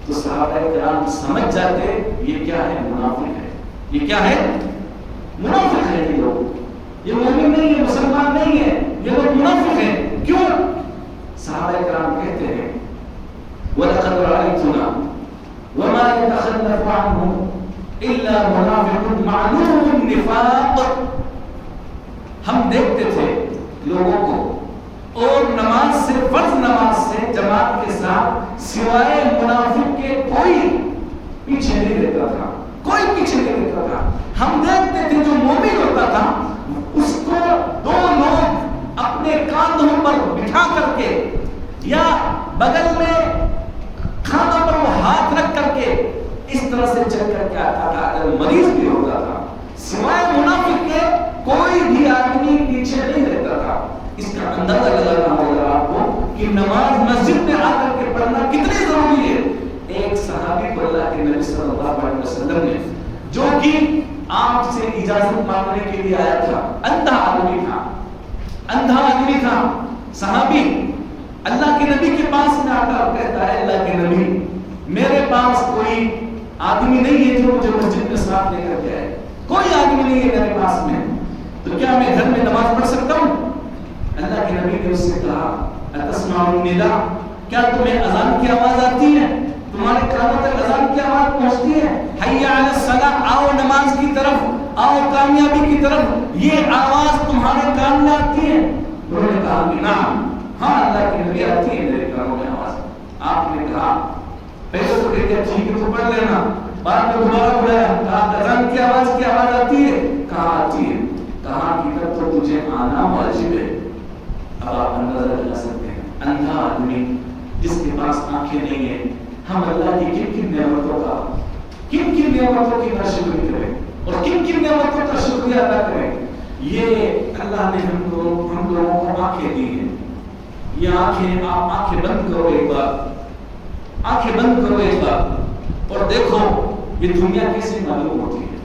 Speaker 1: تو صحابہ کرام سمجھ جاتے یہ کیا ہے، منافق ہے، یہ کیا ہے، منافق ہے، یہ لوگ، یہ مومن نہیں ہے، مسلمان نہیں ہے، یہ لوگ منافق ہیں۔ کیوں؟ صحابہ کرام کہتے ہیں وَلَقَدْ رَأَيْتُنَا وَمَا يَتَخَلَّفُ عَنْهُ إِلَّا مُنَافِقٌ مَعْلُومُ النِّفَاقِ، ہم دیکھتے تھے لوگوں کو اور نماز سے، فرض نماز سے جماعت کے ساتھ سوائے منافق کے کوئی پیچھے نہیں رہتا تھا، کوئی پیچھے نہیں رہتا تھا۔ ہم دیکھتے تھے جو مومن ہوتا تھا اس کو دو لوگ اپنے کاندھوں پر بٹھا کر کے یا بغل میں کھانا پر وہ ہاتھ رکھ کر کے اس طرح سے چل کر کے آتا تھا، اگر مریض بھی ہوتا تھا، سوائے منافق کے کوئی بھی آدمی پیچھے نہیں رہتا تھا۔ اس کا اندازہ لگانا ہوگا آپ کو کہ نماز مسجد میں آ کر کے پڑھنا کتنی ضروری ہے۔ ایک صحابی کو اللہ کے نبی صلی اللہ علیہ وسلم نے، جو کہ آپ سے اجازت مانگنے کے لیے آیا تھا، اندھا آدمی تھا، اندھا آدمی تھا، صحابی اللہ کے نبی کے پاس میں آ کر کہتا ہے اللہ کے نبی میرے پاس کوئی آدمی نہیں ہے جو مجھے مسجد میں ساتھ لے کر کے آئے، کوئی آدمی نہیں ہے میرے پاس میں، تو کیا میں گھر میں نماز پڑھ سکتا ہوں؟ اللہ کے نبی نے اس سے کہا اتسمع النداء، کیا تمہیں اذان کی آواز آتی ہے، تمہارے کانوں تک اذان کی آواز پہنچتی ہے، حی علی الصلاۃ، آؤ نماز کی طرف، آؤ کامیابی کی طرف، یہ آواز تمہارے کان میں آتی ہے؟ انہوں نے کہا کہ نعم، ہاں اللہ کے نبی آتی ہے میرے کانوں میں آواز۔ آپ نے کہا پہلے تو کہتے ٹھیک ہے تو پڑھ لینا، بعد میں دوبارہ بلایا، کہا اذان کی آواز آتی ہے؟ کہا آتی ہے، کہا کہ تب تو تجھے آنا واجب ہے۔ اب آپ اندازہ لگا سکتے ہیں اندھا آدمی جس کے پاس آنکھیں نہیں ہیں، ہم اللہ کی کن کن نعمتوں کا، کن کن نعمتوں کی ناشکری کریں اور کن کن نعمتوں کا شکریہ ادا کریں۔ یہ اللہ نے ہم لوگوں کو آنکھیں دی ہیں، یہ آنکھیں، آپ آنکھیں بند کرو ایک بار، آنکھیں بند کرو ایک بار اور دیکھو یہ دنیا کیسے معلوم ہوتی ہے۔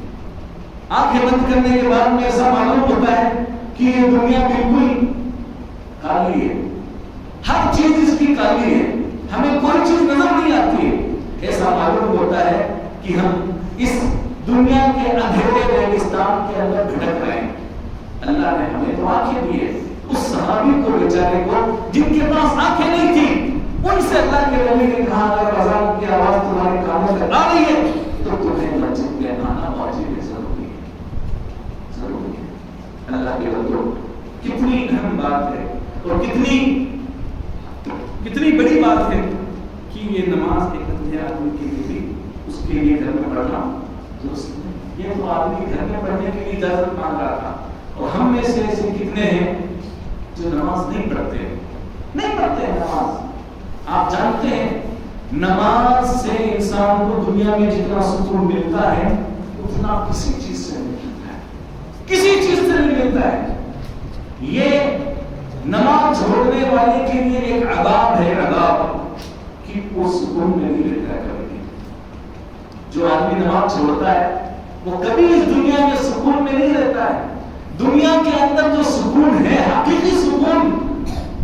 Speaker 1: آنکھیں بند کرنے کے بعد میں ایسا معلوم ہوتا ہے کہ یہ دنیا بالکل کالی ہے، ہر چیز اس کی کالی ہے، ہمیں کوئی چیز نظر نہیں آتی ہے۔ ایسا معلوم ہوتا ہے کہ ہم اس دنیا کے اندھیرے ریگستان کے اندر بھٹک رہے ہیں۔ اللہ نے ہمیں تو آنکھیں دی ہے، اس صحابی کو بیچارے کو جن کے پاس آنکھیں نہیں تھی، ان سے اللہ کے نبی نے کہا اگر اذان کی آواز تمہارے کانوں تک آ رہی ہے تو تمہیں مسجد میں آنا واجب ہے، ضروری ہے، ضروری ہے۔ اللہ کے بندو، کتنی اہم بات ہے اور کتنی بڑی بات ہے کہ یہ نماز ایک اندھے آدمی کے لیے بھی اس کے لیے گھر میں پڑھنا درست ہے۔ یہ تو آدمی گھر میں پڑھنے کے لیے اجازت مانگ رہا تھا، اور ہم میں سے ایسے کتنے ہیں جو نماز نہیں پڑھتے ہیں، نہیں پڑھتے ہیں نماز۔ آپ جانتے ہیں نماز سے انسان کو دنیا میں جتنا سکون ملتا ہے اتنا کسی چیز سے نہیں ملتا ہے، کسی چیز سے نہیں ملتا ہے۔ یہ نماز چھوڑنے والے کے لیے ایک عذاب ہے، عذاب کہ وہ سکون میں نہیں رہتا ہے کبھی۔ جو آدمی نماز چھوڑتا ہے وہ کبھی اس دنیا میں سکون میں نہیں رہتا ہے۔ دنیا کے اندر جو سکون ہے، حقیقی سکون،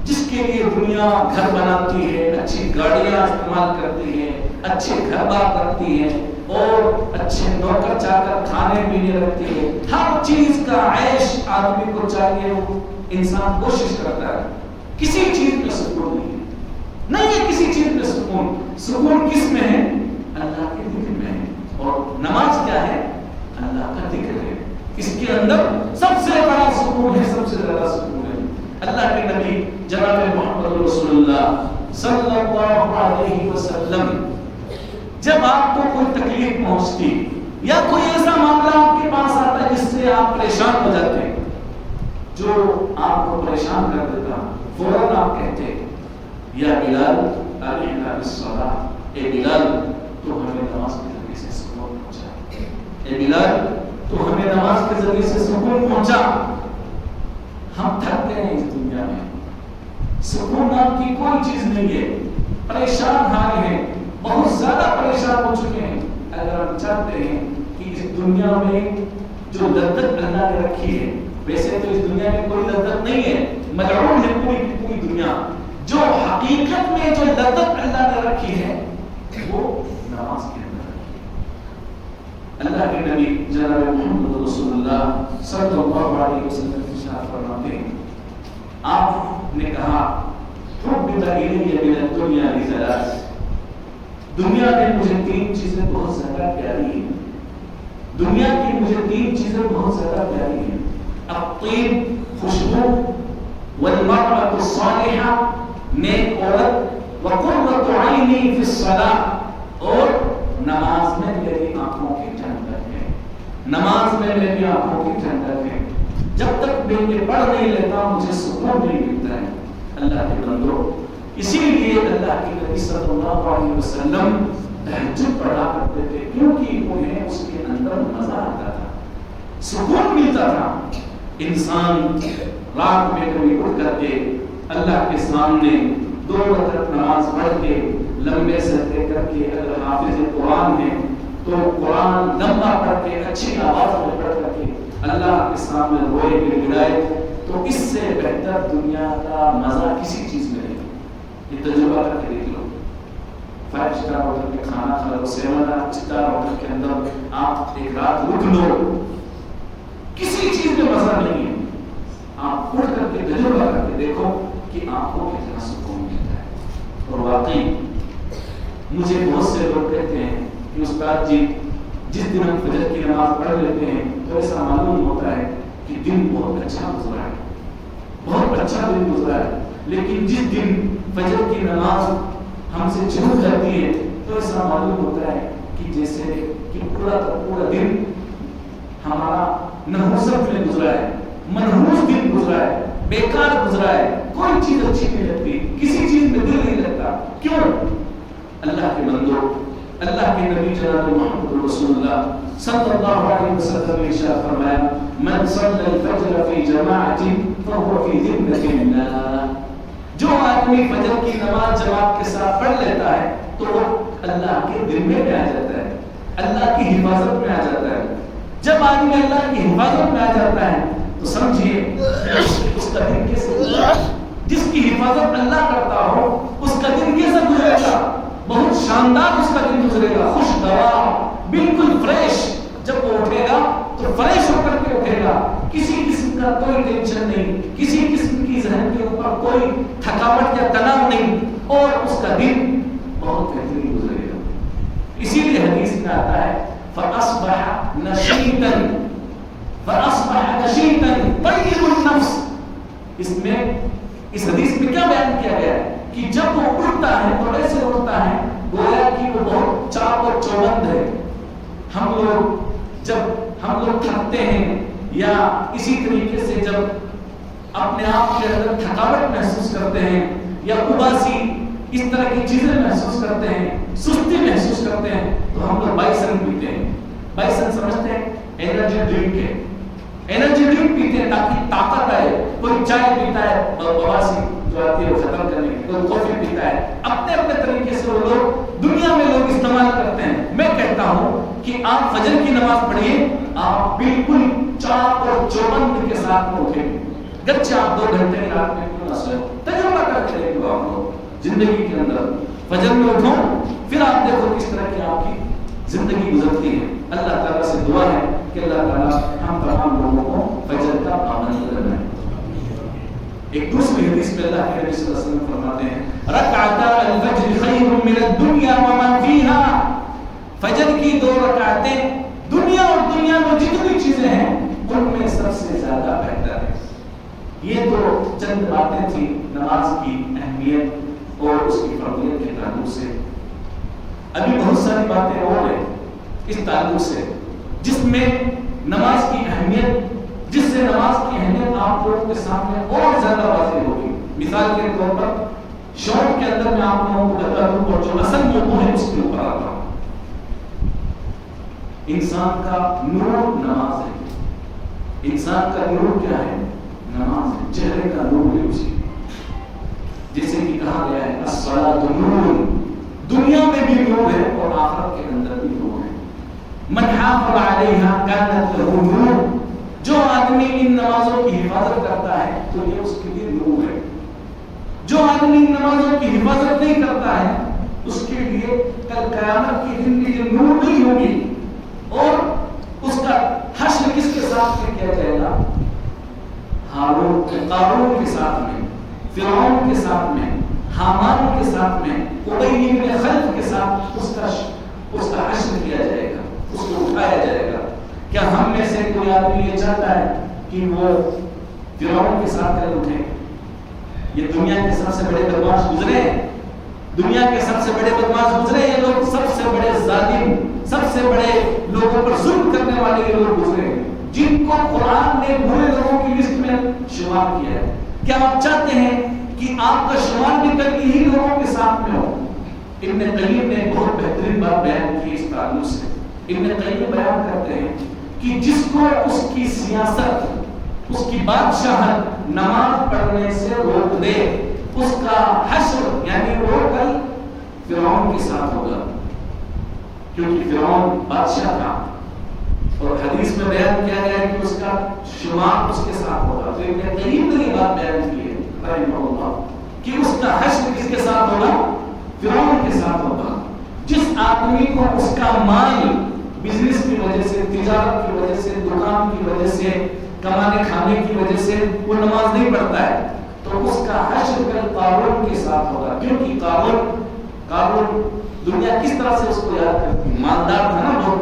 Speaker 1: جس کے لیے دنیا گھر بناتی ہے، اچھی گاڑیاں استعمال کرتی ہے، اچھے گھر بار کرتی ہے اور اچھے نوکر چاکر کھانے پینے رکھتی ہے، ہر چیز کا عیش آدمی کو چاہیے، وہ انسان کوشش کرتا ہے، کسی چیز میں سکون نہیں ہے کسی چیز میں سکون۔ سکون کس میں ہے؟ اللہ کے ذکر میں ہے، اور نماز کیا ہے؟ اللہ کا ذکر ہے، اس کے اندر سب سے بڑا سکون ہے، سب سے زیادہ سکون ہے۔ اللہ کے نبی جناب محمد رسول اللہ صلی اللہ علیہ وسلم جب آپ کو کوئی تکلیف پہنچتی یا کوئی ایسا معاملہ آپ کے پاس آتا ہے جس سے آپ پریشان ہو جاتے ہیں، جو آپ کو پریشان کر دیتا، فوراً آپ کہتے یا بلال علینا بالصلاۃ، اے بلال تو ہمیں نماز کے ذریعے سے سکون پہنچا، اے بلال تو ہمیں نماز کے ذریعے سے سکون پہنچا۔ ہم تھک گئے ہیں اس دنیا میں، سکون نام کی کوئی چیز نہیں ہے، پریشان حال ہیں، بہت زیادہ پریشان ہو چکے ہیں۔ اگر ہم چاہتے ہیں کہ اس دنیا میں جو لذت اللہ نے رکھی ہے، ویسے تو اس دنیا میں کوئی لذت نہیں ہے، ملعون ہے پوری دنیا، جو حقیقت میں جو لذت اللہ نے رکھی ہے وہ نماز کے اندر رکھی ہے۔ اللہ کے نبی جناب محمد رسول اللہ صلی اللہ علیہ وسلم ارشاد فرماتے ہیں، آپ نے کہا حبب الیہ من الدنیا لثلاث، دنیا میں مجھے تین چیزیں بہت زیادہ پیاری ہیں، دنیا کی مجھے تین چیزیں بہت زیادہ پیاری ہیں، الطیب خوشبو، والمرأة الصالحہ نیک عورت، وقرۃ عینی فی الصلاۃ اور نماز میں میری آنکھوں کی ٹھنڈک ہے، نماز میں میری آنکھوں کی ٹھنڈک ہے۔ جب تک میں یہ پڑھ نہیں لیتا مجھے سکون نہیں ملتا ہے۔ اللہ کے بندو، اسی لیے اللہ کے نبی صلی اللہ علیہ وسلم تہجد پڑھا کرتے تھے، کیونکہ انہیں اس کے اندر مزہ آتا تھا، سکون ملتا تھا۔ انسان رات میں کبھی اٹھ کر کے اللہ کے سامنے 2 رکعت نماز پڑھ کے لمبے سجدے کر کے، اگر حافظ قرآن ہے تو قرآن لمبا پڑھ کے اچھی آواز میں پڑھ کر کے اللہ کے سامنے روئے گڑگڑائے، تو اس سے بہتر دنیا کا مزہ کسی چیز میں نہیں۔ یہ تجربہ کر کے دیکھ لو، 5 اسٹار ہوٹل میں کھانا کھا لو، 7 اسٹار ہوٹل کے اندر آپ ایک رات رک لو، کسی چیز میں مزہ نہیں ہے۔ آپ اٹھ کر کے تجربہ کر کے دیکھو کہ آپ کو کتنا سکون ملتا ہے۔ اور واقعی مجھے بہت سے لوگ کہتے ہیں کہ استاد جی جس دن ہم فجر کی نماز پڑھ لیتے ہیں تو ایسا معلوم ہوتا ہے کہ دن بہت اچھا گزرا ہے، بہت اچھا دن گزرا ہے، لیکن جس دن فجر کی نماز ہم سے چھوٹ جاتی ہے تو ایسا معلوم ہوتا ہے کہ جیسے کہ پورا دن ہمارا نحوست میں گزرا ہے، منحوس دن گزرا ہے، بیکار گزرا ہے، کوئی چیز اچھی نہیں لگتی، کسی چیز میں دل نہیں لگتا۔ کیوں؟ اللہ کے بندو، اللہ کے نبی جناب محمد رسول اللہ صلی اللہ علیہ وسلم نے ارشاد فرمایا، من صلی الفجر فی جماعت فهو فی ذمۃ اللہ، جو آدمی فجر کی نماز جماعت کے ساتھ پڑھ لیتا ہے تو وہ اللہ کے ذمے میں آ جاتا ہے، اللہ کی حفاظت میں آ جاتا ہے۔ جب آدمی اللہ کی حفاظت میں آ جاتا ہے تو سمجھیے اس کا دن کیسے گزرے، جس کی حفاظت اللہ کرتا ہو اس کا دن کیسے گزرے گا؟ بہت شاندار اس کا دن گزرے گا، خوشگوار، بالکل فریش۔ جب وہ اٹھے گا تو فریش ہو کر کے اٹھے گا، کسی قسم کا کوئی ٹینشن نہیں، کسی قسم کی ذہن کے اوپر کوئی تھکاوٹ یا تناؤ نہیں، اور اس کا دن بہت بہترین گزرے گا۔ اسی لیے حدیث میں آتا ہے فَأَصْبَحَ نَشِيطًا طَيِّبُ النَّفْس، اس حدیث میں کیا بیان کیا گیا ہے کہ جب وہ اٹھتا ہے تو ایسے اٹھتا ہے گویا کہ وہ بہت چاق و چوبند ہے۔ جب ہم لوگ تھکتے ہیں یا اسی طریقے سے جب اپنے آپ کے اندر تھکاوٹ محسوس کرتے ہیں یا اباسی، اس طرح کی چیزیں محسوس کرتے ہیں، سستی محسوس کرتے ہیں، تو ہم لوگ بائسن پیتے ہیں۔ بائسن سمجھتے ہیں؟ انرجی ڈرنک ہے، انرجی ڈرنک پیتے ہیں تاکہ طاقت آئے۔ کوئی چائے پیتا ہے بواسی جو آتی ہے وہ ختم کرنے کی، کوئی کافی پیتا ہے، اپنے اپنے طریقے سے وہ لوگ دنیا میں لوگ استعمال کرتے ہیں۔ میں کہتا ہوں کہ آپ فجر کی نماز پڑھیے، آپ بالکل چاق اور چوبند کے ساتھ میں اٹھیں گے، گرچہ آپ 2 گھنٹے کی رات میں کیوں نہ سوئیں، تجربہ کرتے رہے گا آپ لوگ زندگی کے اندر۔ فجر میں اٹھو، پھر آپ دیکھو کس طرح کی آپ کی زندگی گزرتی ہے۔ اللہ تعالیٰ سے دعا ہے کہ اللہ تعالیٰ ہم تمام لوگوں کو فجر کا پابند بنائے۔ ایک دوسری حدیث میں اللہ کے نبی صلی اللہ علیہ وسلم فرماتے ہیں رکعتا الفجر خیر من الدنیا وما فیہا، فجر کی 2 رکعتیں دنیا اور دنیا میں جتنی چیزیں ہیں ان میں سب سے زیادہ بہتر ہے۔ یہ تو چند باتیں تھیں نماز کی اہمیت اور اس کی فرضیت کے تعلق سے۔ ابھی بہت ساری باتیں اور ہیں اس تعلق سے جس میں نماز کی اہمیت، جس سے نماز کی اہمیت آپ لوگوں کے سامنے اور زیادہ واضح ہوگی۔ مثال کے طور پر شوق کے اندر میں آپ لوگوں کو بتا دوں اور جو اصل موضوع ہے اس کے اوپر آتا ہوں۔ انسان کا نور نماز ہے۔ انسان کا نور کیا ہے؟ نماز ہے۔ چہرے کا نور ہے اسی، جیسے کہ کہا گیا ہے الصلاۃ نور، دنیا میں بھی نور ہے اور آخرت کے اندر بھی نور ہے۔ من حافظ علیہا کانت لہ نور، جو آدمی ان نمازوں کی حفاظت کرتا ہے تو یہ اس کے لیے نور ہے۔ جو آدمی ان نمازوں کی حفاظت نہیں کرتا ہے اس کے لیے کل قیامت کی دن کی جو نور نہیں ہوگی، اور اس کا حشر کس کے ساتھ میں کیا جائے گا؟ قارون کے ساتھ میں، فرعون کے ساتھ میں، حامان کے ساتھ میں، ابی بن خلف کے ساتھ اس کا حشر کیا جائے گا، اس کو اٹھایا جائے گا۔ کیا ہم میں سے کوئی آدمی یہ چاہتا ہے کہ وہ فرعون کے ساتھ کر اٹھے؟ یہ دنیا کے سب سے بڑے بدماش گزرے، دنیا کے سب سے بڑے بدماش گزرے، یہ لوگ سب سے بڑے ظالم، سب سے بڑے لوگوں پر ظلم کرنے والے یہ لوگ گزرے، جن کو قرآن نے برے لوگوں کی لسٹ میں شمار کیا ہے۔ کیا آپ چاہتے ہیں کہ آپ کا شمار بھی کل ہی لوگوں کے ساتھ میں ہو؟ ابن قیم نے بہت بہترین بات بیان کی اس تعلق سے۔ ابن قیم بیان کرتے ہیں کہ جس کو اس کی سیاست، اس کی بادشاہت نماز پڑھنے سے روک دے، اس کا حشر یعنی وہ کل فرعون کے ساتھ ہوگا، کیونکہ فرعون بادشاہ تھا اور حدیث میں بیان کیا گیا ہے کہ اس کا شمار اس کے ساتھ ہوگا۔ تو ابن قیم نے یہ بات بیان کی ہے رحمہ اللہ کہ اس کا حشر کس کے ساتھ ہوگا؟ فرعون کے ساتھ ہوگا۔ جس آدمی کو اس کا مال بزنس کی وجہ سے، تجارت کی وجہ سے، دکان کی وجہ سے، کمانے کھانے کی وجہ سے وہ نماز نہیں پڑھتا ہے تو اس کا حشر کل قارون کے ساتھ ہوگا، کیونکہ قارون دنیا کس طرح سے اس کو یاد کرتی ہے؟ مالدار تھا نا،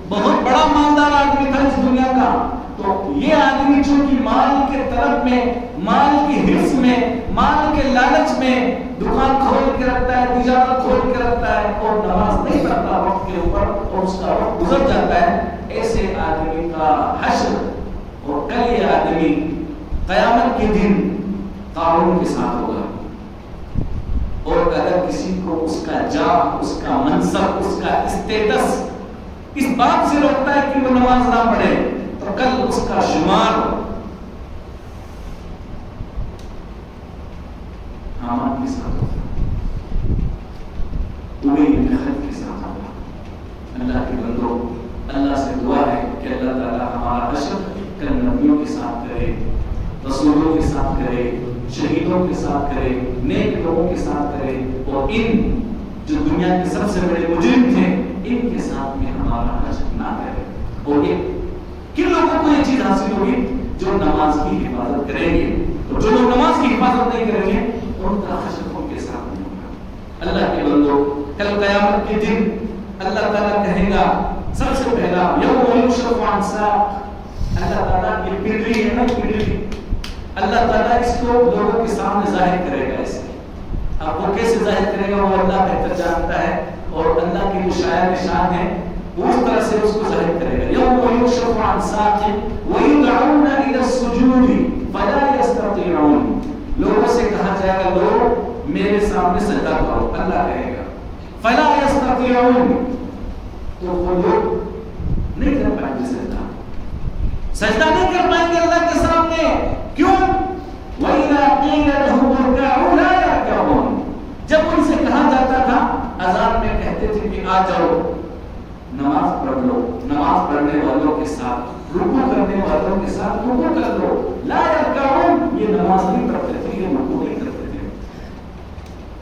Speaker 1: بہت بڑا مالدار آدمی تھا اس دنیا کا۔ تو یہ آدمی چونکہ مال کے طلب میں، مال کی حرص میں، مال کے لالچ میں دکان کھول کے رکھتا ہے، تجارت کھول کے رکھتا ہے اور نماز نہیں پڑھتا وقت کے اوپر اور اس کا وقت گزر جاتا ہے، ایسے آدمی کا حشر اور کل یہ آدمی قیامت کے دن قارون کے ساتھ ہوگا۔ اور اگر کسی کو اس کا جاہ، اس کا منصب، اس کا اسٹیٹس اس بات سے روکتا ہے کہ وہ نماز نہ پڑھے تو کل اس کا شمار حامان کے ساتھ ہوگا، ابی بن خلف کے ساتھ ہوگا۔ اللہ کے بندو، اللہ سے دعا ہے کہ اللہ تعالی ہمارا حشر کل نبیوں کے ساتھ کرے، رسولوں کے ساتھ کرے، شہیدوں کے ساتھ کرے، نیک لوگوں کے ساتھ کرے، اور ان جو دنیا کے سب سے بڑے مجرم تھے ان کے ساتھ میں ہمارا حشر نہ کرے۔ اور یہ کن لوگوں کو یہ چیز حاصل ہوگی؟ جو نماز کی حفاظت کریں گے، اور جو لوگ نماز کی حفاظت نہیں کریں گے ان کا حشر ان کے ساتھ نہیں ہوگا۔ اللہ کے بندو، کل قیامت کے دن اللہ تعالیٰ کہے گا سب سے پہلا یوم یکشف عن ساق، اللہ تعالیٰ یہ پنڈلی ہے نا، پنڈلی اللہ تعالیٰ اس کو لوگوں کے سامنے ظاہر کرے گا۔ اسے اب وہ کیسے ظاہر کرے گا وہ اللہ بہتر جانتا ہے، اور اللہ کی جو شاعر شان ہے وہ اس طرح سے اس کو ظاہر کرے گا۔ یوم یکشف عن ساق ویدعون الی السجود فلا یستطیعون، لوگوں سے کہا جائے گا لوگ میرے سامنے سجدہ کرو، اللہ کہے گا فلا یستطیعون، تو وہ لوگ نہیں کر پائیں گے سجدہ نہیں کر پائیں گے اللہ کے سامنے. کیوں؟ وَإِذَا قِيلَ لَهُمُ ارْكَعُوا لَا يَرْكَعُونَ، جب ان سے کہا جاتا تھا، اذان میں کہتے تھے کہ آ جاؤ نماز پڑھ لو، نماز پڑھنے والوں کے ساتھ رکوع کرنے والوں کے ساتھ رکوع کر لو. لا یرکعون، یہ نماز نہیں پڑھتے تھے، یہ رکوع نہیں کرتے تھے.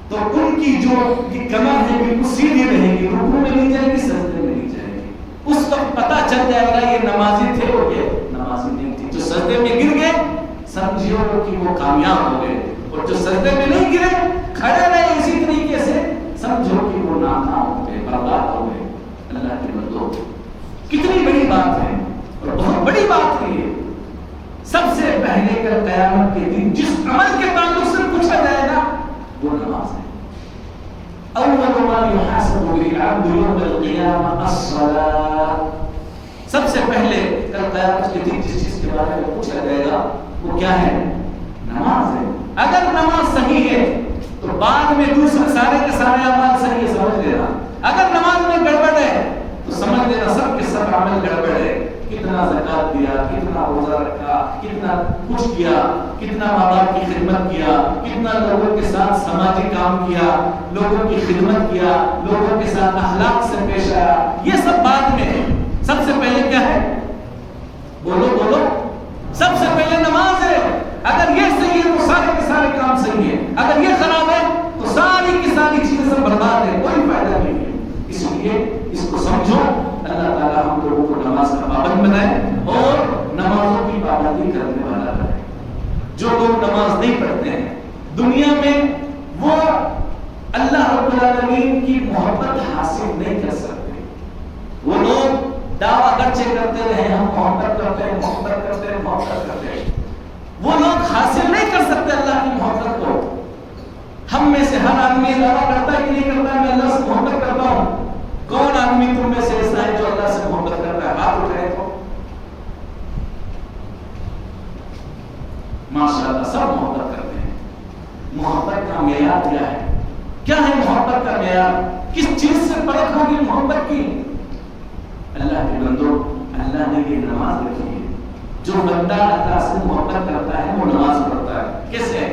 Speaker 1: تو ان کی جو یہ کمر ہے بالکل سیدھی رہے گی، رکوع میں نہیں جائے گی، سجدے میں نہیں جائے گی. اس وقت پتہ چل جائے گا یہ نمازی تھے اور یہ نمازی نہیں تھی. جو سجدے میں گر گئے سمجھو کہ وہ کامیاب ہو گئے، اور جو سجدے میں نہیں گرے کھڑے رہے اسی طریقے سے سمجھو کہ وہ ناکام ہو گئے، برباد ہو گئے. اللہ کے بندو، کتنی بڑی بات ہے اور بہت بڑی بات ہے یہ. سب سے پہلے کل قیامت کے دن جس عمل کے تعلق سے پوچھا جائے گا وہ نماز ہے. اول ما يحاسب به العبد يوم القيامه الصلاه، سب سے پہلے کل قیامت کے دن جس چیز کے بارے میں پوچھا جائے گا وہ کیا ہے؟ نماز ہے. اگر نماز صحیح ہے تو بعد میں دوسرے سارے کے سارے اعمال صحیح ہے، سمجھ لینا. اگر نماز میں گڑبڑ ہے تو سمجھ لینا سب کے سب عمل گڑبڑ ہے. کتنا زکات دیا، کتنا روزہ رکھا، کتنا کچھ کیا، کتنا ماں باپ کی خدمت کیا، کتنا لوگوں کے ساتھ سماجی کام کیا، لوگوں کی خدمت کیا، لوگوں کے ساتھ اخلاق سے پیش آیا، یہ سب بعد میں ہے. سب سے پہلے کیا ہے؟ بولو بولو. سب سے پہلے نماز ہے. اگر یہ صحیح ہے تو سارے کے سارے کام صحیح ہے. اگر یہ خراب ہے تو ساری کی ساری چیزیں سب برباد ہے، کوئی فائدہ نہیں ہے. اس لیے اس کو سمجھو. اللہ تعالیٰ ہم لوگوں کو نماز کا پابند بنائے اور نمازوں کی پابندی کرنے والا بنائے. جو لوگ نماز نہیں پڑھتے ہیں دنیا میں وہ اللہ رب العالمین کی محبت حاصل نہیں کر سکتے. وہ لوگ دعویٰ گرچہ کرتے رہے ہم محبت کرتے ہیں، محبت کرتے ہیں، محبت کرتے ہیں، وہ لوگ حاصل نہیں کر سکتے اللہ کی محبت کو. ہم میں سے ہر آدمی دعویٰ کرتا ہے کہ نہیں کرتا ہے میں اللہ سے محبت کرتا ہوں. کون آدمی تم میں سے ایسا ہے جو اللہ سے محبت کرتا ہے؟ ہاتھ اٹھائے تو. ماشاءاللہ سب محبت کرتے ہیں. محبت کا معیار کیا ہے؟ کیا ہے محبت کا معیار؟ کس چیز سے پرکھ ہوگی محبت کی؟ اللہ کے بندو، اللہ نے یہ نماز رکھی ہے. جو بندہ اللہ سے محبت کرتا ہے وہ نماز پڑھتا ہے. کیسے؟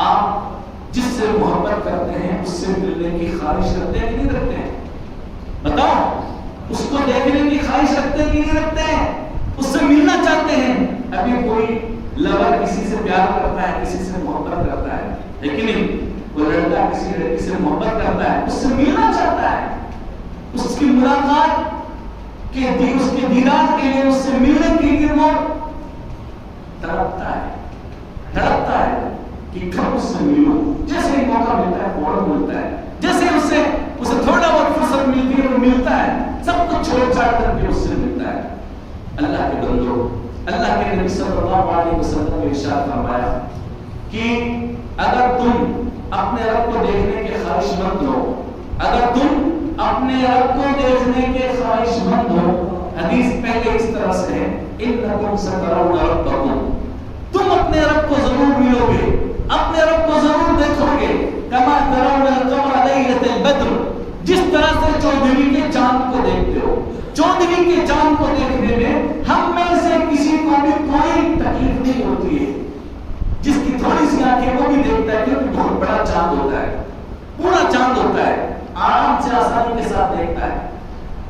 Speaker 1: آپ جس سے محبت کرتے ہیں اس سے ملنے کی خواہش رکھتے ہیں کہ نہیں رکھتے ہیں؟ بتاؤ. اس کو دیکھنے کی خواہش رکھتے ہیں کہ نہیں رکھتے ہیں؟ اس سے ملنا چاہتے ہیں. ابھی کوئی لور کسی سے پیار کرتا ہے، کسی سے محبت کرتا ہے کہ نہیں؟ کوئی لڑکا کسی لڑکی سے محبت کرتا ہے، اس سے ملنا چاہتا ہے، اس کی ملاقات کہ اس کے دیدار کے لیے، اس سے ملنے کے لیے وہ تڑپتا ہے کہ کب اس سے ملوں. جیسے ہی موقع ملتا ہے فوراً ملتا ہے. جیسے اسے تھوڑا بہت فرصت ملتی ہے وہ ملتا ہے، سب کچھ چھوڑ چھاڑ کر کے اس سے ملتا ہے. اللہ کے بندو، اللہ کے نبی صلی اللہ علیہ وسلم نے ارشاد فرمایا کہ اگر تم اپنے رب کو دیکھنے کے خواہش مند ہو، اگر تم اپنے رب کو دیکھنے کے خواہش مند ہو، حدیث پہلے اس طرح سے ہے انکم سترون ربکم، تم اپنے رب کو ضرور ملو گے، اپنے رب کو ضرور دیکھو گے. کما ترون القمر لیلۃ البدر، جس طرح سے چودھویں کے چاند کو دیکھتے ہو. چودھویں کے چاند کو دیکھنے میں ہم میں سے کسی کو بھی کوئی تکلیف نہیں ہوتی ہے. جس کی تھوڑی سی آنکھیں وہ بھی دیکھتا ہے کیونکہ بہت بڑا چاند ہوتا ہے، پورا چاند ہوتا ہے، آرام سے آسانی کے ساتھ دیکھتا ہے.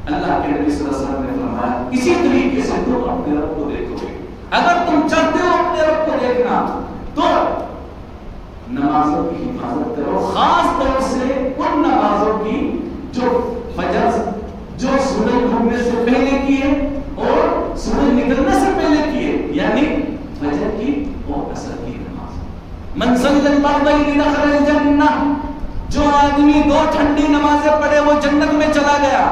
Speaker 1: اللہ کے نبی صلی اللہ علیہ وسلم نے فرمایا اسی طریقے سے تم اپنے رب کو دیکھو گے. اگر تم چاہتے ہو اپنے رب کو دیکھنا تو نمازوں کی حفاظت کرو، خاص طور سے ان نمازوں کی جو فجر، جو سورج ڈوبنے سے پہلے کیے اور سورج نکلنے سے پہلے کیے، یعنی فجر کی اور عصر کی نماز. من صلی الفرضین دخل الجنہ، جو آدمی 2 ٹھنڈی نمازیں پڑھے وہ جنت میں چلا گیا.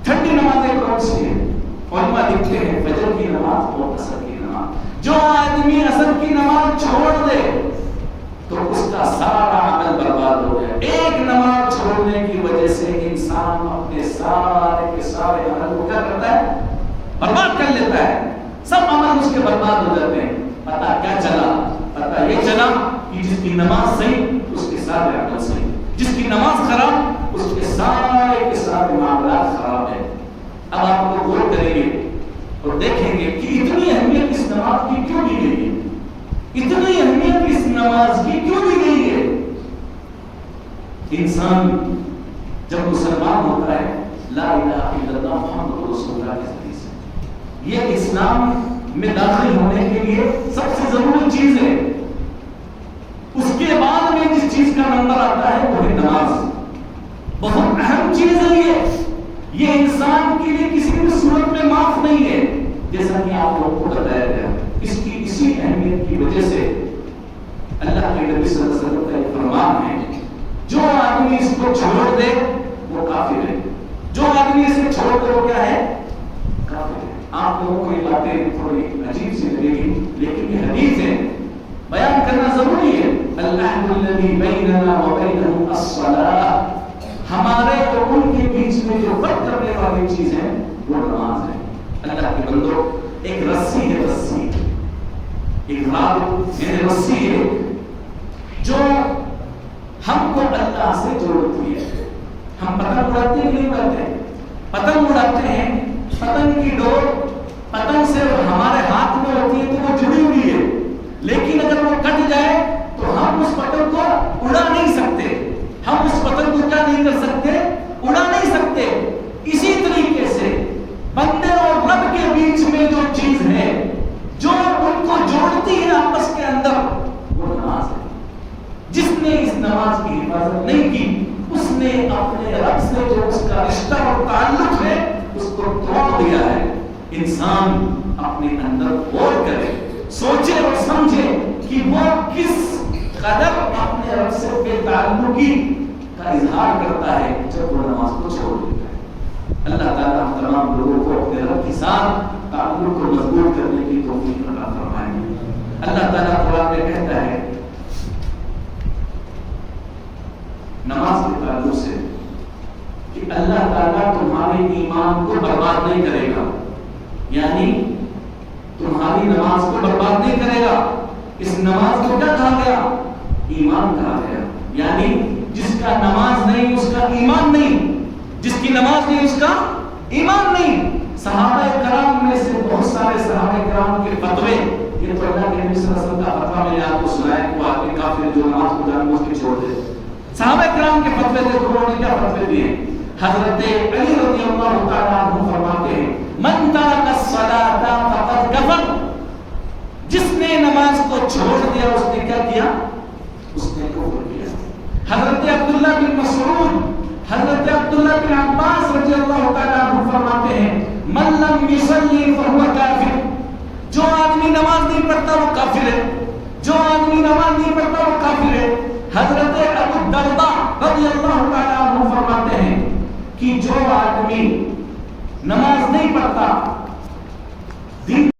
Speaker 1: ٹھنڈی نمازیں کون سی ہیں؟ علماء لکھتے ہیں فجر کی نماز اور عصر کی نماز. جو آدمی عصر کی نماز چھوڑ دے تو اس کا سارا عمل برباد ہو گیا. ایک نماز چھوڑنے کی وجہ سے انسان اپنے سارے کے سارے عمل کو کیا کرتا ہے؟ برباد کر لیتا ہے. سب عمل اس کے برباد ہو جاتے ہیں. پتہ کیا چلا؟ پتہ یہ چلا کہ جس کی نماز صحیح اس کے فساد عقل سے. جس کی نماز خراب اس کے سارے معاملات خراب ہیں. اب آپ لوگ غور کریں گے اور دیکھیں گے کہ اتنی اہمیت اس نماز کی کیوں دی گئی ہے, اتنی اہمیت اس نماز کی کیوں دی گئی ہے. انسان جب مسلمان ہوتا ہے لا الہ الا اللہ محمد رسول اللہ کے ذریعے سے, یہ اسلام میں داخل ہونے کے لیے سب سے ضروری چیز ہے. اس کے بعد میں جس چیز کا نمبر آتا ہے وہ ہے نماز. بہت اہم چیز ہے یہ انسان کے لیے کسی بھی صورت میں معاف نہیں ہے. جیسا کہ آپ لوگوں کو بتایا گیا, اس کی اسی اہمیت کی وجہ سے اللہ کے نبی صلی اللہ علیہ وسلم کا ایک فرمان ہے, جو آدمی اس کو چھوڑ دے وہ کافر ہے. جو آدمی اسے چھوڑ دے وہ کیا ہے, کافر ہے. آپ لوگوں کو یہ باتیں تھوڑی عجیب سی لگے گی لیکن یہ حدیث ہے, بیان کرنا ضروری ہے. العہد الذی بیننا وبینہم الصلاۃ, ہمارے اور ان کے بیچ میں جو فرق کرنے والی چیز ہے وہ نماز ہے. اللہ کے بندو, ایک رسی ہے, رسی ایک رات یعنی رسی ہے جو ہم کو اللہ سے جوڑتی ہے. ہم پتنگ اڑاتے ہیں نہیں اڑاتے, پتنگ اڑاتے ہیں, پتنگ کی ڈور پتنگ سے ہمارے ہاتھ میں ہوتی ہے تو وہ جڑی ہوئی ہے, لیکن اگر وہ کٹ جائے تو ہم اس پتنگ کو اڑا نہیں سکتے. ہم اس پتنگ کو کیا نہیں کر سکتے, اڑا نہیں سکتے. اسی طریقے سے بندے اور رب کے بیچ میں جو چیز ہے جو ان کو جوڑتی ہے آپس کے اندر وہ نماز ہے. جس نے اس نماز کی حفاظت نہیں کی اس نے اپنے رب سے جو اس کا رشتہ اور تعلق ہے اس کو توڑ دیا ہے. انسان اپنے اندر غور کرے, سوچے اور سمجھے کہ وہ کس قدر اپنے رب سے بے تعلقی کا اظہار کرتا ہے جب وہ نماز کو چھوڑ دیتا ہے. اللہ تعالیٰ ہم تمام لوگوں کو اپنے رب کے ساتھ تعلق کو مضبوط کرنے کی توفیق عطا فرمائے. اللہ تعالیٰ قرآن میں کہتا ہے نماز کے تعلق سے کہ اللہ تعالیٰ تمہارے ایمان کو برباد نہیں کرے گا, یعنی تمہاری نماز کو برباد نہیں کرے گا. اس نماز کو کیا کہا گیا, ایمان کہا گیا. یعنی جس کا نماز نہیں اس کا ایمان نہیں, جس کی نماز نہیں اس کا ایمان نہیں. صحابہ کرام میں سے بہت سارے صحابہ کرام کے فتوے, یہ تو اللہ کے نبی صلی اللہ علیہ وسلم کا فتویٰ میں نے آپ کو سنایا کہ وہ آدمی کافر جو نماز کو جان بوجھ کے چھوڑ دے. صحابہ کرام کے فتوے دیکھو انہوں نے کیا فتوے دیے. حضرت علی رضی اللہ تعالیٰ عنہ فرماتے ہیں من ترک الصلاۃ فقد کفر, جس نے نماز کو چھوڑ دیا اس نے کیا کیا, اس نے کفر کیا. حضرت عبداللہ بن مسعود, حضرت عبداللہ بن عباس رضی اللہ تعالیٰ عنہ فرماتے ہیں من لم یصلی فهو کافر, جو آدمی نماز نہیں پڑھتا وہ کافر ہے, جو آدمی نماز نہیں پڑھتا وہ کافر ہے. حضرت ابو الدرداء رضی اللہ تعالیٰ